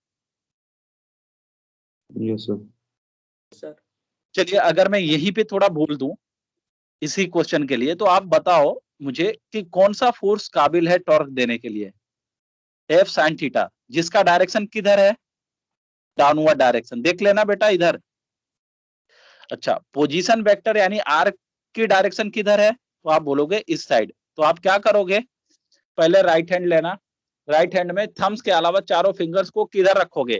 Speaker 6: Yes sir.
Speaker 2: सर।
Speaker 1: चलिए, अगर मैं यहीं पे थोड़ा भूल दूं इसी क्वेश्चन के लिए, तो आप बताओ मुझे कि कौन सा फोर्स काबिल है टॉर्क देने के लिए? एफ साइन थीटा, जिसका डायरेक्शन किधर है? Downward direction. देख लेना बेटा इधर। अच्छा, पोजीशन वेक्टर यानी आर की डायरेक्शन किधर है? तो आप बोलोगे इस साइड। तो आप क्या करोगे, पहले राइट हैंड लेना, राइट हैंड में थंब्स के अलावा चारों फिंगर्स को किधर रखोगे?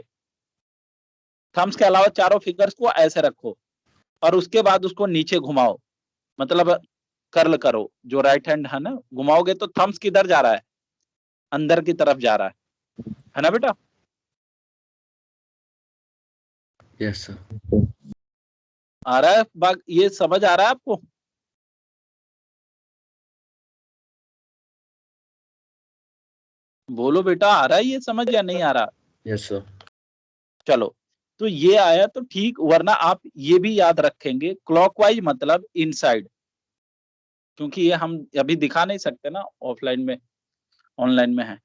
Speaker 1: थंब्स के अलावा चारों फिंगर्स को ऐसे रखो, और उसके बाद उसको नीचे घुमाओ, मतलब कर्ल करो। जो राइट हैंड है ना, घुमाओगे तो थंब्स किधर जा रहा है? अंदर की तरफ जा रहा है ना बेटा?
Speaker 4: Yes sir.
Speaker 1: आ रहा है बाग, ये समझ आ रहा है आपको? बोलो बेटा, आ रहा है ये समझ या नहीं आ रहा?
Speaker 4: Yes sir.
Speaker 1: चलो, तो ये आया तो ठीक, वरना आप ये भी याद रखेंगे क्लॉकवाइज मतलब इनसाइड, क्योंकि ये हम अभी दिखा नहीं सकते ना ऑफलाइन में, ऑनलाइन में है।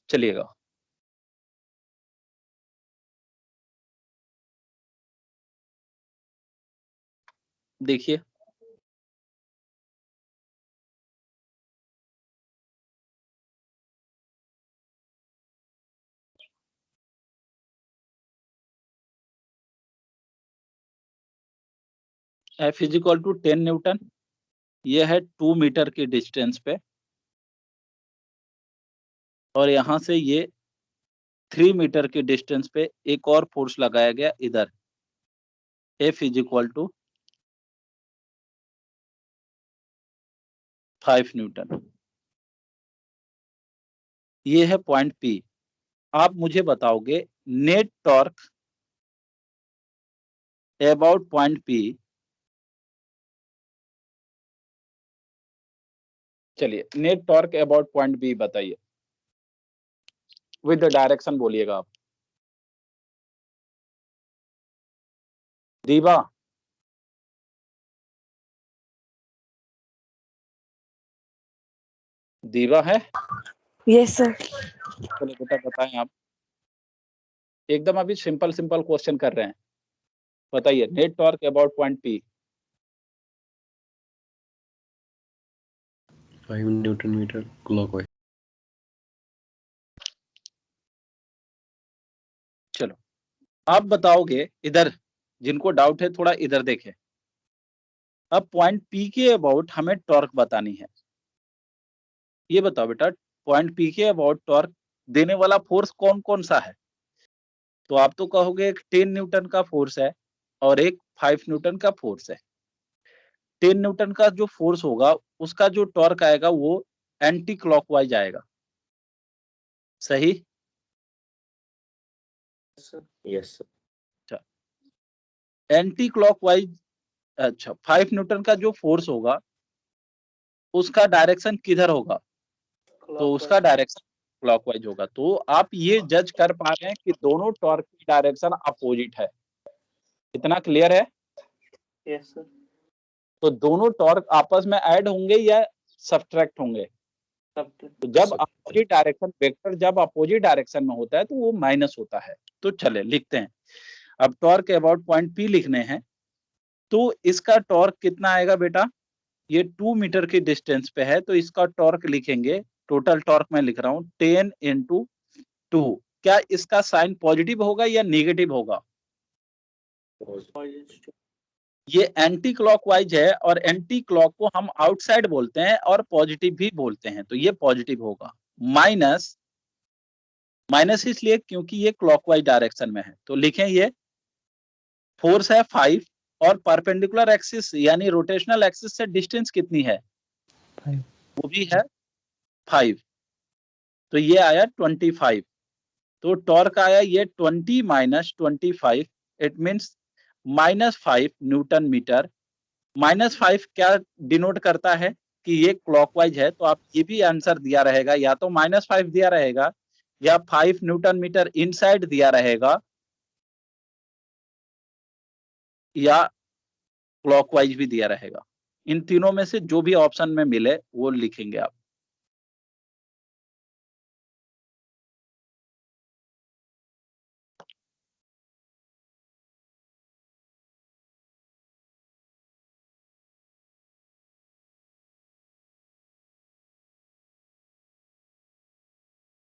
Speaker 1: चलिएगा, देखिए F = 10 न्यूटन, ये है 2 मीटर की डिस्टेंस पे, और यहां से ये 3 मीटर की डिस्टेंस पे एक और फोर्स लगाया गया इधर, F is equal to 5 newton. ये है पॉइंट P। आप मुझे बताओगे net torque about point P। चलिए net torque about point B बताइए, विद डायरेक्शन बोलिएगा आप। दीवा, दीवा है?
Speaker 7: Yes sir.
Speaker 1: चलो बेटा बताएं आप, एकदम अभी सिंपल सिंपल क्वेश्चन कर रहे हैं। बताइए net torque about point P।
Speaker 4: 5 newton metre clockwise.
Speaker 1: चलो आप बताओगे, इधर जिनको डाउट है थोड़ा इधर देखें। अब पॉइंट P के अबाउट हमें टॉर्क बतानी है। ये बताओ बेटा, पॉइंट P के अबाउट टॉर्क देने वाला फोर्स कौन कौन सा है? तो आप तो कहोगे एक 10 न्यूटन का फोर्स है और एक 5 न्यूटन का फोर्स है। 10 न्यूटन का जो फोर्स होगा उसका जो टॉर्क आएगा वो एंटी क्लॉकवाइज आएगा, सही?
Speaker 6: Yes sir.
Speaker 1: एंटी क्लॉकवाइज, अच्छा 5 न्यूटन का जो फोर्स होगा उसका डायरेक्शन किधर होगा? तो उसका डायरेक्शन क्लॉकवाइज होगा। तो आप ये जज कर पा रहे हैं कि दोनों टॉर्क की डायरेक्शन अपोजिट है। इतना क्लियर है?
Speaker 2: Yes sir.
Speaker 1: तो दोनों टॉर्क आपस में ऐड होंगे या सब्ट्रैक्ट होंगे? तो जब अपोजिट डायरेक्शन वेक्टर जब अपोजिट डायरेक्शन में होता है तो वो माइनस होता है। तो चले लिखते हैं। अब टॉर्क अबाउट पॉइंट P लिखने हैं, तो इसका टॉर्क कितना आएगा बेटा? ये 2 मीटर की डिस्टेंस पे है तो इसका टॉर्क लिखेंगे, टोटल टॉर्क मैं लिख रहा हूं 10 × 2। क्या इसका साइन पॉजिटिव होगा या नेगेटिव होगा? ये एंटी क्लॉकवाइज है और एंटी क्लॉक को हम आउटसाइड बोलते हैं और पॉजिटिव भी बोलते हैं, तो ये पॉजिटिव होगा। माइनस, माइनस इसलिए क्योंकि ये क्लॉकवाइज डायरेक्शन में है। तो लिखें ये फोर्स है 5 और परपेंडिकुलर एक्सिस यानी रोटेशनल एक्सिस से डिस्टेंस कितनी है?
Speaker 3: 5।
Speaker 1: वो भी है 5। तो ये आया 25। तो टॉर्क आया ये 20 - 25, इट मीन्स -5 न्यूटन मीटर। -5 क्या डिनोट करता है कि ये क्लॉकवाइज है, तो आप ये भी आंसर दिया रहेगा, या तो -5 दिया रहेगा या 5 न्यूटन मीटर इनसाइड दिया रहेगा या क्लॉकवाइज भी दिया रहेगा। इन तीनों में से जो भी ऑप्शन में मिले वो लिखेंगे आप।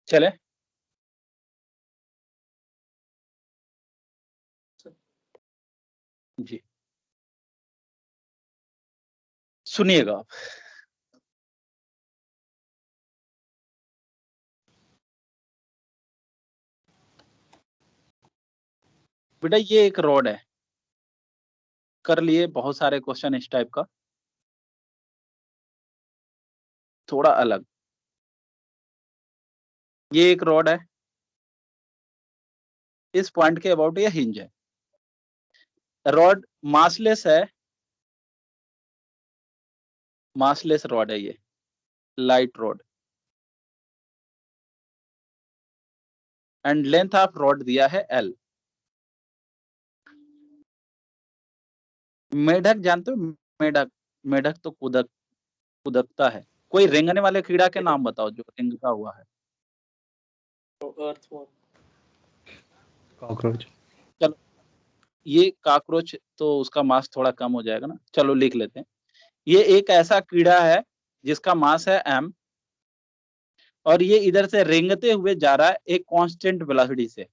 Speaker 1: चले जी, सुनिएगा आप। बेटा ये एक रॉड है, कर लिए बहुत सारे क्वेश्चन इस टाइप का, थोड़ा अलग। ये एक रॉड है, इस पॉइंट के अबाउट ये हिंज है। रॉड मासलेस है, मासलेस रॉड है, ये light rod, and length of rod दिया है L। मेढक जानते हो? मेढक, मेढक तो कुदकता है। कोई रेंगने वाले कीड़ा के नाम बताओ जो रेंगता हुआ है।
Speaker 2: अर्थवर्म।
Speaker 3: कॉकरोच।
Speaker 1: चलो ये कॉकरोच तो उसका मास थोड़ा कम हो जाएगा ना, चलो लिख लेते हैं। ये एक ऐसा कीड़ा है जिसका मास है m और ये इधर से रेंगते हुए जा रहा है एक कांस्टेंट वेलोसिटी से।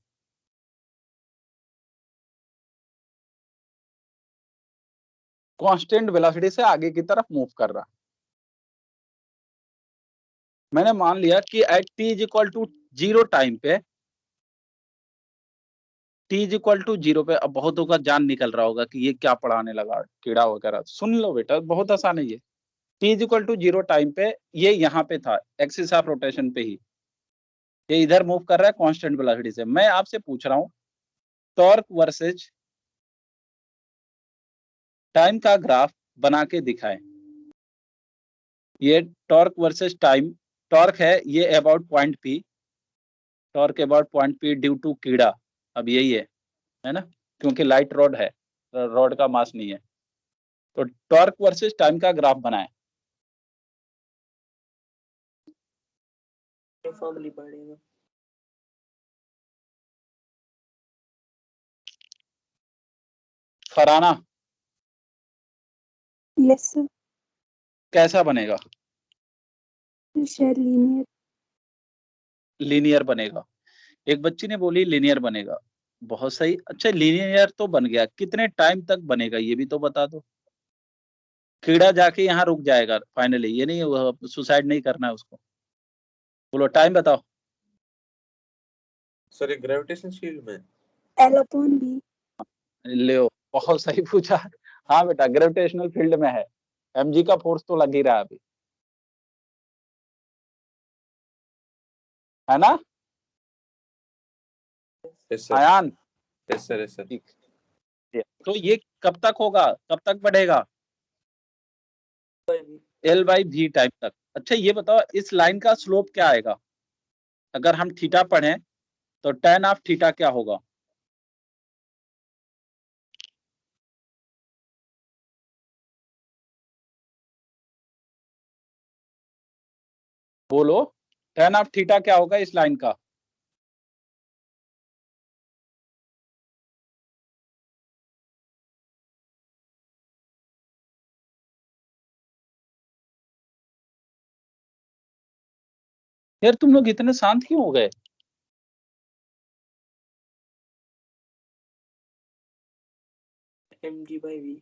Speaker 1: कांस्टेंट वेलोसिटी से आगे की तरफ मूव कर रहा। मैंने मान लिया कि एट t = 0 टाइम पे t इज इक्वल टू 0 पे। अब बहुतों का जान निकल रहा होगा कि ये क्या पढ़ाने लगा, कीड़ा वगैरह। सुन लो बेटा, बहुत आसान है ये। t is equal to 0 time पे ये यहाँ पे था, एक्सिस ऑफ रोटेशन पे ही, ये इधर मूव कर रहा है कांस्टेंट वेलोसिटी से। मैं आपसे पूछ रहा हूँ टॉर्क वर्सेज टाइम का ग्राफ बना के दिखाएं। ये टॉर्क वर्सेज टाइम, टॉर्क है ये about point P, torque about point P due to कीड़ा। अब यही है ना, क्योंकि लाइट रॉड है, रॉड का मास नहीं है। तो टॉर्क वर्सेज टाइम का ग्राफ बनाएं।
Speaker 2: फॉर्मली पढ़ेगा।
Speaker 1: फराना
Speaker 5: यस सर।
Speaker 1: कैसा बनेगा?
Speaker 5: शायद लीनियर।
Speaker 1: लीनियर बनेगा। एक बच्ची ने बोली लीनियर बनेगा, बहुत सही। अच्छा लीनियर तो बन गया, कितने टाइम तक बनेगा ये भी तो बता दो। कीड़ा जाके यहाँ रुक जाएगा फाइनली, ये नहीं सुसाइड नहीं करना है उसको। बोलो टाइम बताओ।
Speaker 6: सर ये ग्रेविटेशन फील्ड में
Speaker 5: L/V।
Speaker 1: ले बहुत सही पूछा। हाँ बेटा ग्रेविटेशनल फील्ड में है, mg का फोर्स तो लग ही रहा है अभी, है ना
Speaker 6: yes sir,
Speaker 1: Ayaan?
Speaker 6: Yes sir, yes sir.
Speaker 1: ठीक। तो ये कब तक होगा, कब तक बढ़ेगा? L/V टाइम तक। अच्छा ये बताओ इस लाइन का स्लोप क्या आएगा? अगर हम थीटा पढ़ें तो tan ऑफ थीटा क्या होगा? बोलो tan ऑफ थीटा क्या होगा इस लाइन का? यार तुम लोग इतने शांत क्यों हो गए?
Speaker 2: mg/v।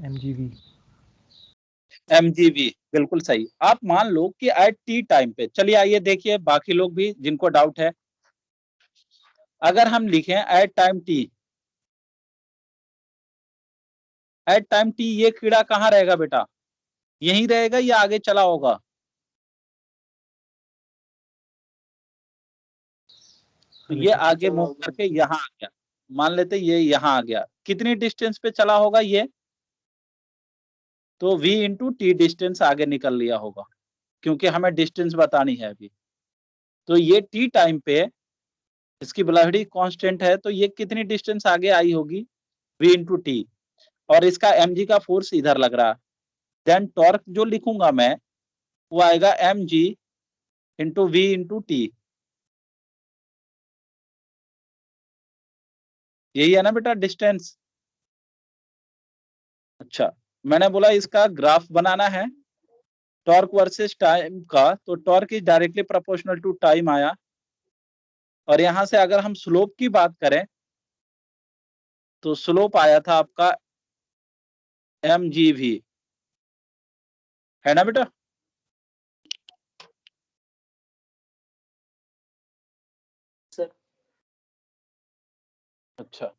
Speaker 3: MGV।
Speaker 1: mgv बिल्कुल सही। आप मान लो कि एट टी टाइम पे, चलिए आइए देखिए बाकी लोग भी जिनको डाउट है, अगर हम लिखें at time T, at time T ये कीड़ा कहाँ रहेगा बेटा? यहीं रहेगा या आगे चला होगा? तो ये आगे मूव करके यहाँ आ गया, मान लेते ये यहाँ आ गया, कितनी डिस्टेंस पे चला होगा ये? तो v इंटू टी डिस्टेंस आगे निकल लिया होगा, क्योंकि हमें डिस्टेंस बतानी है अभी। तो ये टी टाइम पे इसकी वेलोसिटी कांस्टेंट है, तो ये कितनी डिस्टेंस आगे आई होगी? v इंटू टी, और इसका mg का फोर्स इधर लग रहा है। देन टॉर्क जो लिखूंगा मैं वो आएगा mg into v into T. यही है ना बेटा डिस्टेंस? अच्छा मैंने बोला इसका ग्राफ बनाना है टॉर्क वर्सेस टाइम का, तो torque is directly proportional to time आया, और यहां से अगर हम स्लोप की बात करें तो स्लोप आया था आपका mgv, है ना बेटा?
Speaker 2: सर
Speaker 1: अच्छा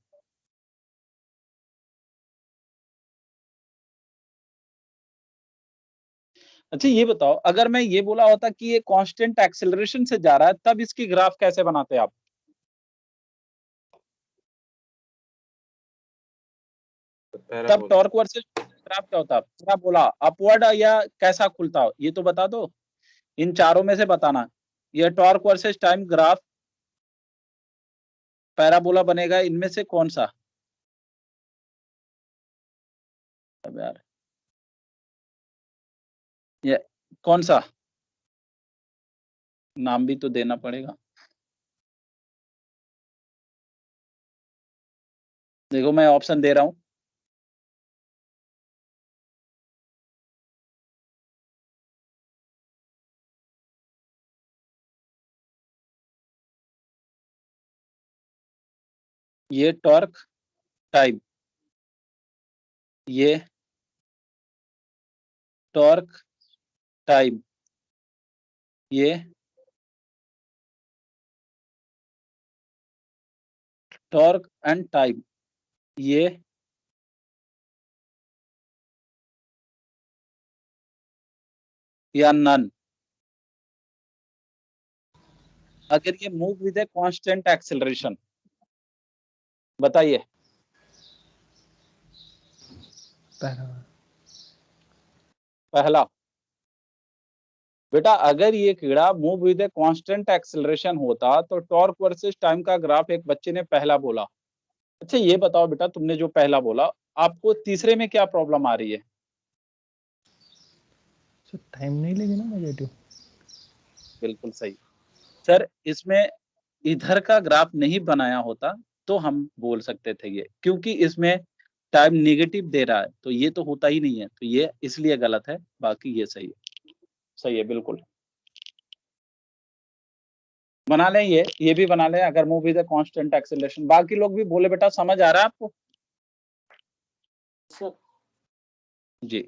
Speaker 1: अच्छा ये बताओ अगर मैं ये बोला होता कि ये कांस्टेंट एक्सेलरेशन से जा रहा है, तब इसकी ग्राफ कैसे बनाते आप? तब टॉर्क वर्सेस ग्राफ क्या होता? पैराबोला अपवर्ड या कैसा खुलता हो ये तो बता दो, इन चारों में से बताना। ये torque versus time graph parabola बनेगा, इनमें से कौन सा? अब यार ये कौन सा, नाम भी तो देना पड़ेगा। देखो मैं ऑप्शन दे रहा हूं, ये टॉर्क टाइम, ये टॉर्क टाइम, ये टॉर्क एंड टाइम, ये या नन। अगर ये move with a constant acceleration, बताइए।
Speaker 3: पहला।
Speaker 1: पहला। बेटा अगर ये कीड़ा move with a constant acceleration होता तो टॉर्क वर्सेस टाइम का ग्राफ एक बच्चे ने पहला बोला। अच्छा ये बताओ बेटा, तुमने जो पहला बोला, आपको तीसरे में क्या प्रॉब्लम आ रही है?
Speaker 3: सर टाइम नहीं लेगी ना नेगेटिव।
Speaker 1: बिल्कुल सही सर, इसमें इधर का ग्राफ नहीं बनाया होता तो हम बोल सकते थे ये, क्योंकि इसमें टाइम नेगेटिव दे रहा है, तो ये तो होता ही नहीं है, तो ये इसलिए गलत है, बाकी ये सही है। सही है बिल्कुल। बना लें, ये भी बना लें, अगर मूव विद कांस्टेंट एक्सेलरेशन। बाकी लोग भी बोले बेटा, समझ आ रहा है आपको?
Speaker 2: सर
Speaker 1: जी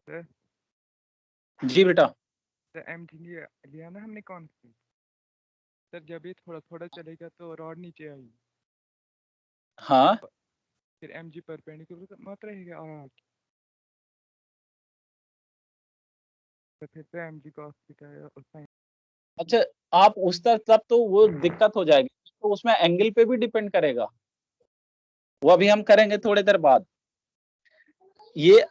Speaker 7: सर
Speaker 1: जी बेटा।
Speaker 7: सर एम लिया लिया ना हमने कौन सी? सर जब ये थोड़ा थोड़ा चलेगा तो रॉड नीचे आएगी,
Speaker 1: हाँ
Speaker 7: फिर एम जी परपेंडिकुलर मत रहेगा और आगे तो फिर से एम जी कॉस थीटा उस टाइम।
Speaker 1: अच्छा, आप उस तब तो वो दिक्कत हो जाएगी, तो उसमें एंगल पे भी डिपेंड करेगा, वो अभी हम करेंगे थोड़ी देर बाद। ये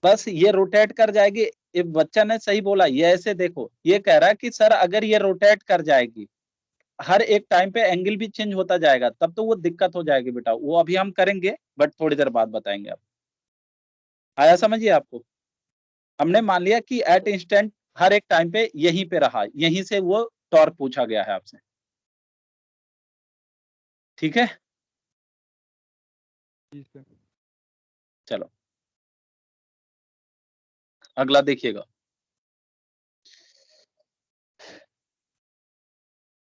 Speaker 1: बस ये रोटेट कर जाएगी। ये बच्चा ने सही बोला, ये ऐसे देखो, ये कह रहा है कि सर अगर ये रोटेट कर जाएगी, हर एक टाइम पे एंगल भी चेंज होता जाएगा, तब तो वो दिक्कत हो जाएगी बेटा, वो अभी हम करेंगे बट थोड़ी देर बाद बताएंगे आप। आया समझिए आपको? हमने मान लिया कि एट इंस्टेंट हर एक टाइम पे यहीं पे रहा, यहीं से वो टॉर्क पूछा गया है आपसे, ठीक है?
Speaker 7: जी सर।
Speaker 1: चलो अगला देखिएगा,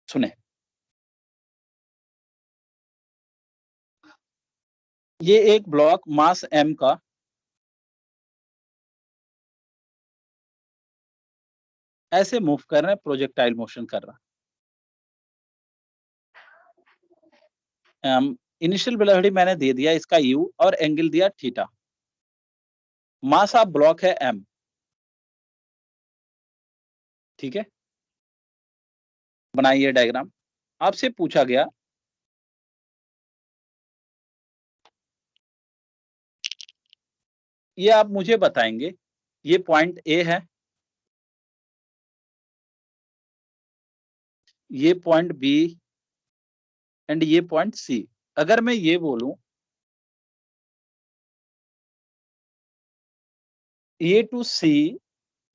Speaker 1: सुने। ये एक ब्लॉक मास m का ऐसे मूव कर रहे हैं, प्रोजेक्टाइल मोशन कर रहा है। इनिशियल वेलोसिटी मैंने दे दिया इसका u और एंगल दिया थीटा। मास ऑफ ब्लॉक है m, ठीक है? बनाइए डायग्राम। आपसे पूछा गया ये आप मुझे बताएंगे, ये पॉइंट ए है, ये पॉइंट बी एंड ये पॉइंट सी। अगर मैं ये बोलूं ए टू सी,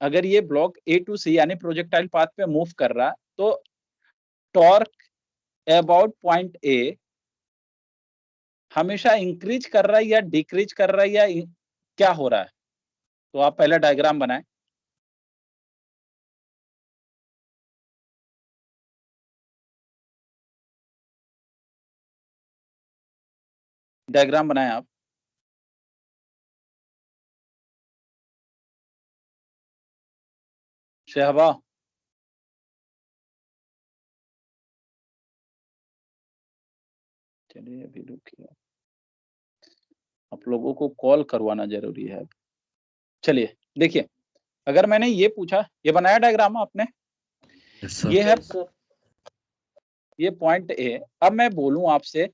Speaker 1: अगर ये ब्लॉक ए टू सी यानी प्रोजेक्टाइल पाथ पे मूव कर रहा है, तो टॉर्क अबाउट पॉइंट ए हमेशा इंक्रीज कर रहा है या डिक्रीज कर रहा है या क्या हो रहा है? तो आप पहले डायग्राम बनाएं। डायग्राम बनाएं आप। शहबा, चलिए अभी रुकिए, आप लोगों को कॉल करवाना जरूरी है। चलिए देखिए, अगर मैंने ये पूछा, ये बनाया डायग्राम आपने,
Speaker 4: Yes, sir.
Speaker 1: ये है
Speaker 2: यस सर
Speaker 1: ये पॉइंट ए। अब मैं बोलूं आपसे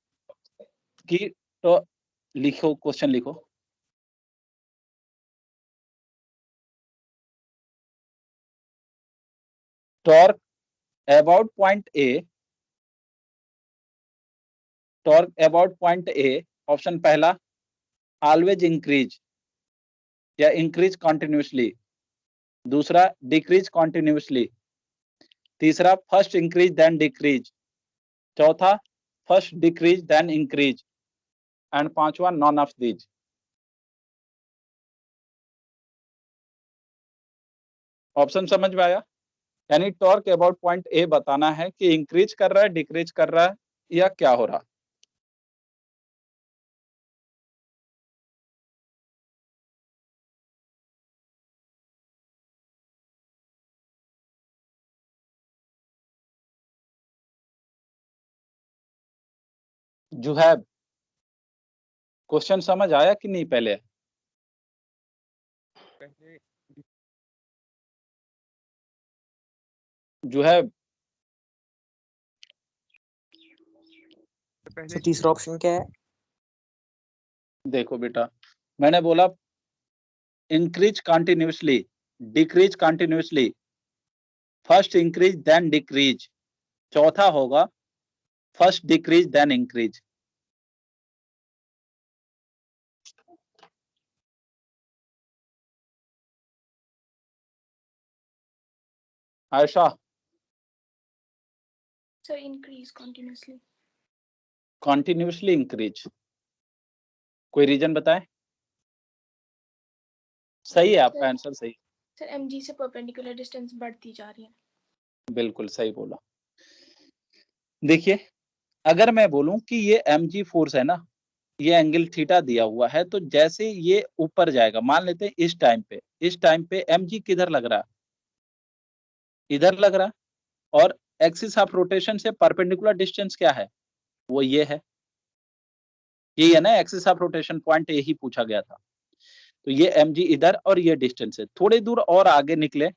Speaker 1: कि तो लिखो, क्वेश्चन लिखो। Torque about point A, torque about point A, option पहला ऑलवेज इंक्रीज या इंक्रीज कॉन्टिन्यूसली, दूसरा डिक्रीज कॉन्टिन्यूसली, तीसरा फर्स्ट इंक्रीज देन डिक्रीज, चौथा first decrease then increase, and पांचवा नॉन ऑफ दीज। ऑप्शन समझ में आया? यानी टॉर्क अबाउट पॉइंट ए बताना है कि इंक्रीज कर रहा है, डिक्रीज कर रहा है या क्या हो रहा है। जुहैब, क्वेश्चन समझ आया कि नहीं पहले?
Speaker 7: पहले
Speaker 1: जुहैब,
Speaker 7: पहले
Speaker 2: सर तीसरा ऑप्शन क्या है?
Speaker 1: देखो बेटा, मैंने बोला increase continuously, decrease continuously, first increase then decrease, चौथा होगा first decrease then increase. Ayesha,
Speaker 8: Sir, increase continuously.
Speaker 1: Continuously increase, कोई रीजन बताएं? सही है आपका आंसर, सही,
Speaker 8: Sir, mg से perpendicular distance बढ़ती जा रही है.
Speaker 1: बिल्कुल सही बोला। देखिए, अगर मैं बोलूं कि ये mg फोर्स है ना, ये एंगल थीटा दिया हुआ है, तो जैसे ये ऊपर जाएगा, मान लेते हैं इस टाइम पे mg किधर लग रहा है? इधर लग रहा है, और एक्सिस ऑफ रोटेशन से परपेंडिकुलर डिस्टेंस क्या है? वो ये है, यही है ना, एक्सिस ऑफ रोटेशन पॉइंट यही पूछा गया था। तो ये mg इधर और ये डिस्टेंस है, थोड़ी दूर और आगे निकले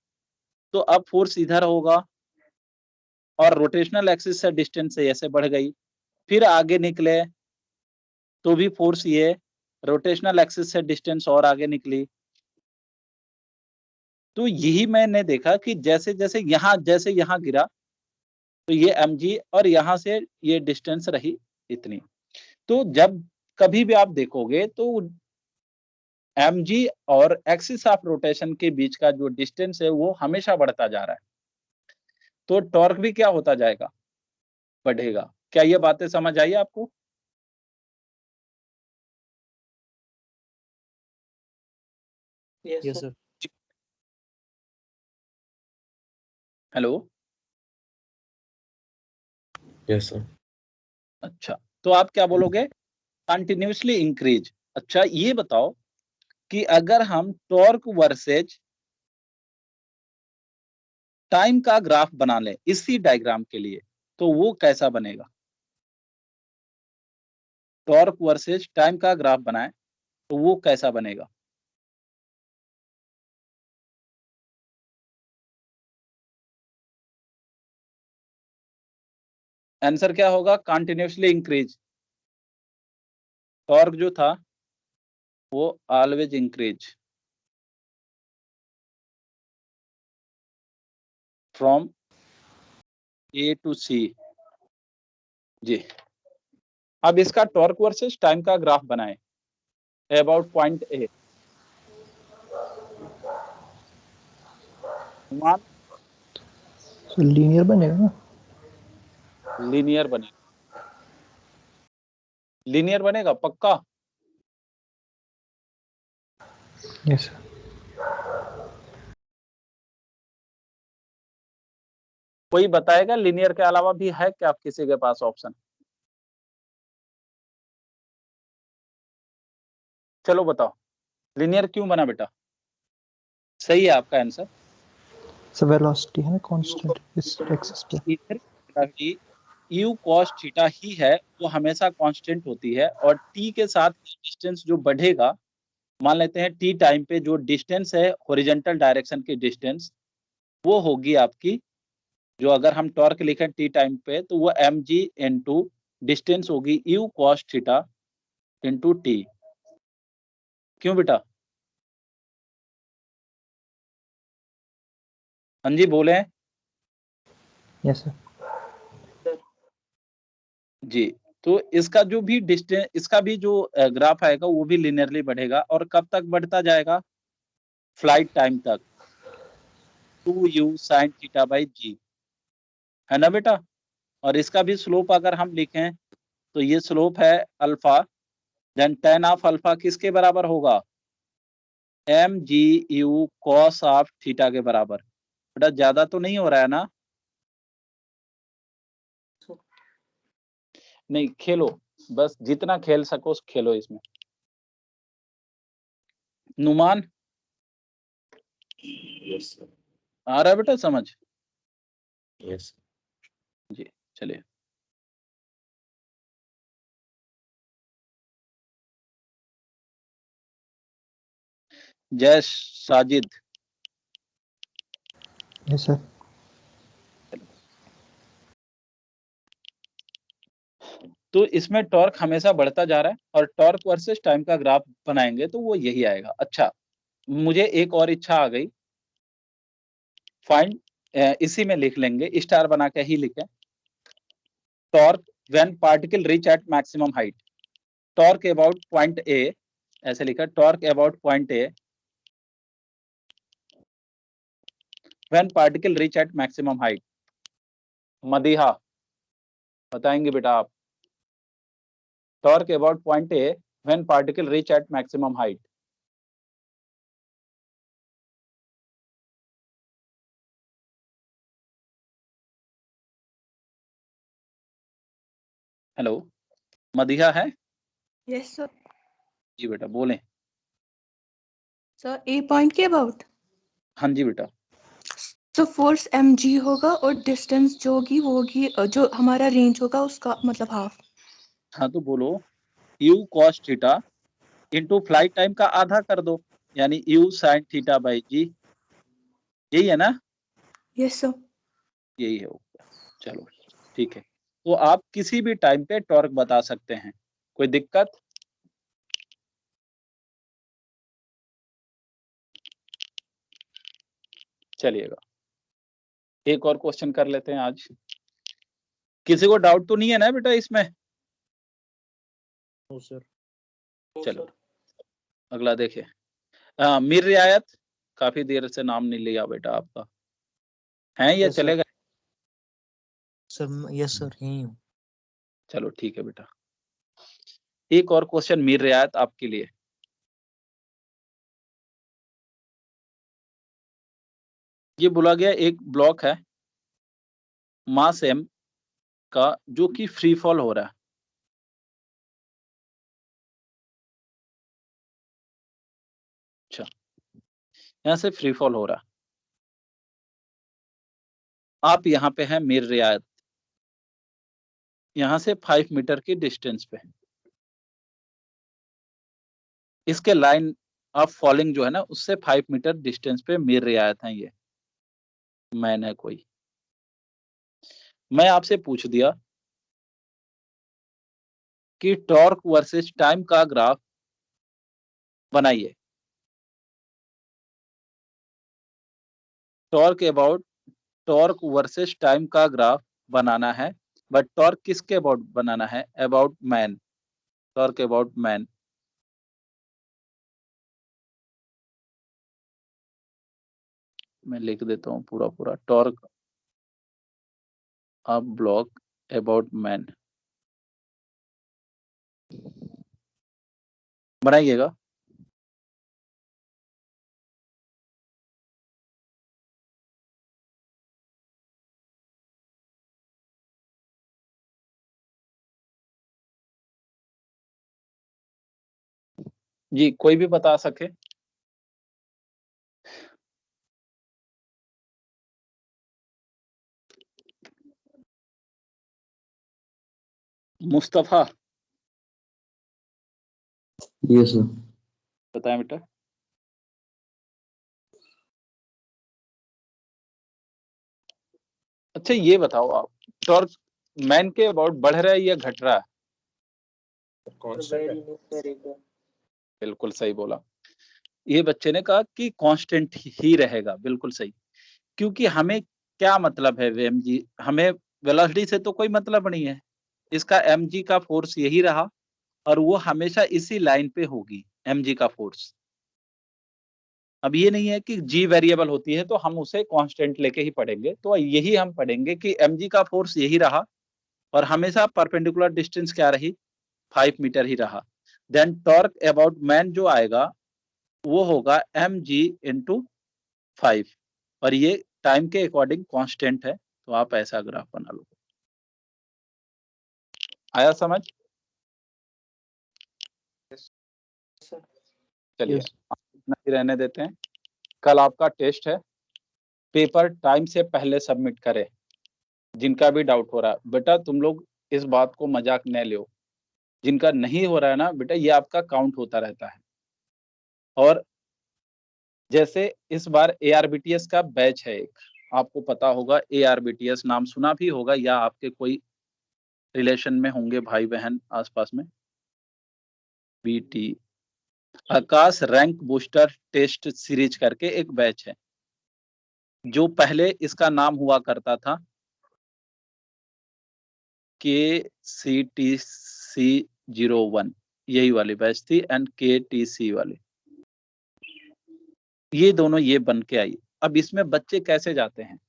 Speaker 1: तो अब फोर्स इधर होगा, और रोटेशनल एक्सिस से डिस्टेंस से ऐसे बढ़ गई, फिर आगे निकले तो भी फोर्स ये रोटेशनल एक्सिस से डिस्टेंस और आगे निकली। तो यही मैंने देखा कि जैसे जैसे यहाँ गिरा तो ये mg और यहाँ से ये डिस्टेंस रही इतनी। तो जब कभी भी आप देखोगे तो mg और एक्सिस ऑफ रोटेशन के बीच का जो डिस्टेंस है वो हमेशा बढ़ता जा रहा है, तो टॉर्क भी क्या होता जाएगा? बढ़ेगा। क्या ये बातें समझ आई आपको?
Speaker 2: Yes
Speaker 3: yes
Speaker 2: sir.
Speaker 3: Sir.
Speaker 1: Hello,
Speaker 4: Yes, sir.
Speaker 1: अच्छा, तो आप क्या बोलोगे? Continuously increase. अच्छा, ये बताओ कि अगर हम टॉर्क वर्सेज टाइम का ग्राफ बना लें इसी डायग्राम के लिए, तो वो कैसा बनेगा? टॉर्क वर्सेज टाइम का ग्राफ बनाएं तो वो कैसा बनेगा? आंसर क्या होगा? Continuously increase. टॉर्क जो था वो always increase from A to C. जी, अब इसका टॉर्क वर्सेस टाइम का ग्राफ बनाएं अबाउट पॉइंट ए। मान
Speaker 3: सर लीनियर बनेगा ना?
Speaker 1: लीनियर बनेगा, लीनियर बनेगा पक्का?
Speaker 3: Yes sir.
Speaker 1: कोई बताएगा लीनियर के अलावा भी है क्या किसी के पास ऑप्शन? चलो बताओ, लीनियर क्यों बना बेटा? सही है आपका आंसर।
Speaker 3: सर वेलोसिटी है ना कांस्टेंट इस एक्सिस पे।
Speaker 1: इधर भी u cos थीटा ही है, वो हमेशा कांस्टेंट होती है, और t के साथ डिस्टेंस जो बढ़ेगा, मान लेते हैं t टाइम पे जो डिस्टेंस है हॉरिजॉन्टल डायरेक्शन की डिस्टेंस, वो होगी आपकी, जो अगर हम टॉर्क लिखें t टाइम पे तो वो mg इनटू डिस्टेंस होगी u cos theta into t। क्यों बेटा? हाँ जी बोले।
Speaker 3: Yes sir.
Speaker 1: जी, तो इसका जो भी डिस्टेंस, इसका भी जो ग्राफ आएगा वो भी लिनियरली बढ़ेगा, और कब तक बढ़ता जाएगा? फ्लाइट टाइम तक, 2u sin थीटा बाई जी, है ना बेटा? और इसका भी स्लोप अगर हम लिखें तो ये स्लोप है alpha, then tan of alpha किसके बराबर होगा? mgu cos ऑफ थीटा के बराबर। बेटा ज्यादा तो नहीं हो रहा है ना? नहीं, खेलो, बस जितना खेल सको खेलो इसमें। Numan,
Speaker 4: Yes, sir.
Speaker 1: आ रहा है बेटा समझ?
Speaker 4: Yes.
Speaker 1: जी, चलिए। जय साजिद।
Speaker 3: Yes, sir.
Speaker 1: तो इसमें टॉर्क हमेशा बढ़ता जा रहा है और टॉर्क वर्सेस टाइम का ग्राफ बनाएंगे तो वो यही आएगा। अच्छा, मुझे एक और इच्छा आ गई, फाइंड, इसी में लिख लेंगे, स्टार बना के ही लिखें, torque when particle reach at maximum height, torque about point A, ऐसे लिखा, torque about point A when particle reach at maximum height. Madiha बताएंगे बेटा आप, torque about point A when particle reach at maximum height. Hello, Madiha है?
Speaker 9: Yes sir.
Speaker 1: जी बेटा बोलें।
Speaker 9: Sir A point के अबाउट
Speaker 1: हाँ जी बेटा।
Speaker 9: तो फोर्स mg होगा और डिस्टेंस जो होगी वो होगी जो हमारा रेंज होगा उसका मतलब हाफ।
Speaker 1: हाँ तो बोलो, u cos theta into flight time का आधा कर दो, यानी u sin थीटा बाई जी, यही है ना?
Speaker 9: Yes sir.
Speaker 1: यही है। चलो ठीक है, तो आप किसी भी टाइम पे टॉर्क बता सकते हैं, कोई दिक्कत? चलिएगा, एक और क्वेश्चन कर लेते हैं आज। किसी को डाउट तो नहीं है ना बेटा इसमें?
Speaker 2: No sir.
Speaker 1: चलो अगला देखे, मीर रियायत, काफी देर से नाम नहीं लिया बेटा आपका, है या
Speaker 2: Yes, sir.
Speaker 1: चलेगा?
Speaker 2: सर यस सर यही हूँ।
Speaker 1: चलो ठीक है बेटा, एक और क्वेश्चन मीर रियायत आपके लिए। ये बोला गया एक ब्लॉक है मास m का जो कि फ्री फॉल हो रहा है, अच्छा यहां से फ्री फॉल हो रहा है, आप यहाँ पे हैं मीर रियायत, यहां से 5 मीटर की डिस्टेंस पे, इसके लाइन ऑफ फॉलिंग जो है ना उससे 5 मीटर डिस्टेंस पे मीर रियायत है, ये मैन है कोई। मैं आपसे पूछ दिया कि टॉर्क वर्सेस टाइम का ग्राफ बनाइए, टॉर्क वर्सेस टाइम का ग्राफ बनाना है, बट टॉर्क किसके अबाउट बनाना है? About man, torque about man. मैं लिख देता हूँ पूरा पूरा, torque of block about man, बनाइएगा। जी कोई भी बता सके? Mustafa
Speaker 4: Yes, sir.
Speaker 1: बताएं बेटा। अच्छा ये बताओ आप, टॉर्क मैन के अबाउट बढ़ रहा है या घट रहा है? बिल्कुल सही बोला, ये बच्चे ने कहा कि कांस्टेंट ही रहेगा, बिल्कुल सही, क्योंकि हमें क्या मतलब है mg, हमें वेलोसिटी से तो कोई मतलब नहीं है, इसका mg का फोर्स यही रहा और वो हमेशा इसी लाइन पे होगी mg का फोर्स। अब ये नहीं है कि g वेरिएबल होती है तो हम उसे कांस्टेंट लेके ही पढ़ेंगे, तो यही हम पढ़ेंगे कि mg का फोर्स यही रहा और हमेशा परपेंडिकुलर डिस्टेंस क्या रही? 5 मीटर ही रहा। देन टॉर्क अबाउट मैन जो आएगा वो होगा mg इंटू 5 और ये टाइम के अकॉर्डिंग कांस्टेंट है, तो आप ऐसा ग्राफ बना लो। आया समझ? चलिए
Speaker 2: Yes.
Speaker 1: इतना ही रहने देते हैं, कल आपका टेस्ट है, पेपर टाइम से पहले सबमिट करें। जिनका भी डाउट हो रहा है बेटा, तुम लोग इस बात को मजाक न लो, जिनका नहीं हो रहा है ना बेटा, ये आपका काउंट होता रहता है और जैसे इस बार ARBTS का बैच है एक, आपको पता होगा ARBTS नाम सुना भी होगा या आपके कोई रिलेशन में होंगे भाई बहन आसपास में। BT आकाश रैंक बूस्टर टेस्ट सीरीज करके एक बैच है, जो पहले इसका नाम हुआ करता था KCTC01, यही वाली बैच थी, एंड KTC वाली, ये दोनों ये बन के आई। अब इसमें बच्चे कैसे जाते हैं,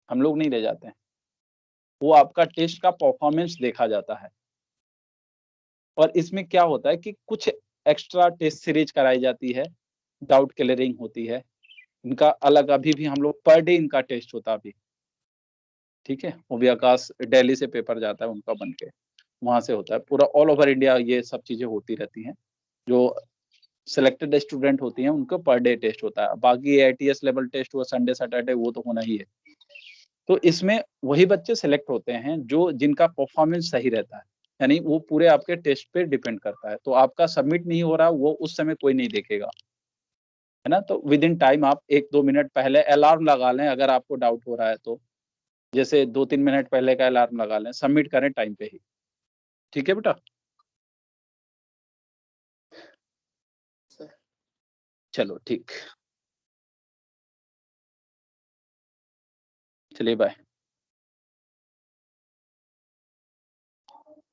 Speaker 1: हम लोग नहीं ले जाते हैं, वो आपका टेस्ट का परफॉर्मेंस देखा जाता है। और इसमें क्या होता है कि कुछ एक्स्ट्रा टेस्ट सीरीज कराई जाती है, डाउट क्लियरिंग होती है, इनका अलग अभी भी हम लोग पर डे इनका टेस्ट होता अभी, ठीक है। वो भी आकाश दिल्ली से पेपर जाता है उनका बन के, वहां से होता है, पूरा ऑल ओवर इंडिया ये सब चीजें होती रहती हैं। जो सिलेक्टेड स्टूडेंट होती हैं उनको पर डे टेस्ट होता है, बाकी AITS लेवल टेस्ट हुआ संडे सैटरडे वो तो होना ही है। तो इसमें वही बच्चे सिलेक्ट होते हैं जो जिनका परफॉर्मेंस सही रहता है, यानी वो पूरे आपके टेस्ट पे डिपेंड करता है। तो आपका सबमिट नहीं हो रहा वो उस समय कोई नहीं देखेगा, है ना। तो विद इन टाइम आप 1-2 मिनट पहले अलार्म लगा लें, अगर आपको डाउट हो रहा है तो जैसे 2-3 मिनट पहले का अलार्म लगा लें, सबमिट करें टाइम पे ही, ठीक है बेटा। चलो ठीक, चलिए बाय।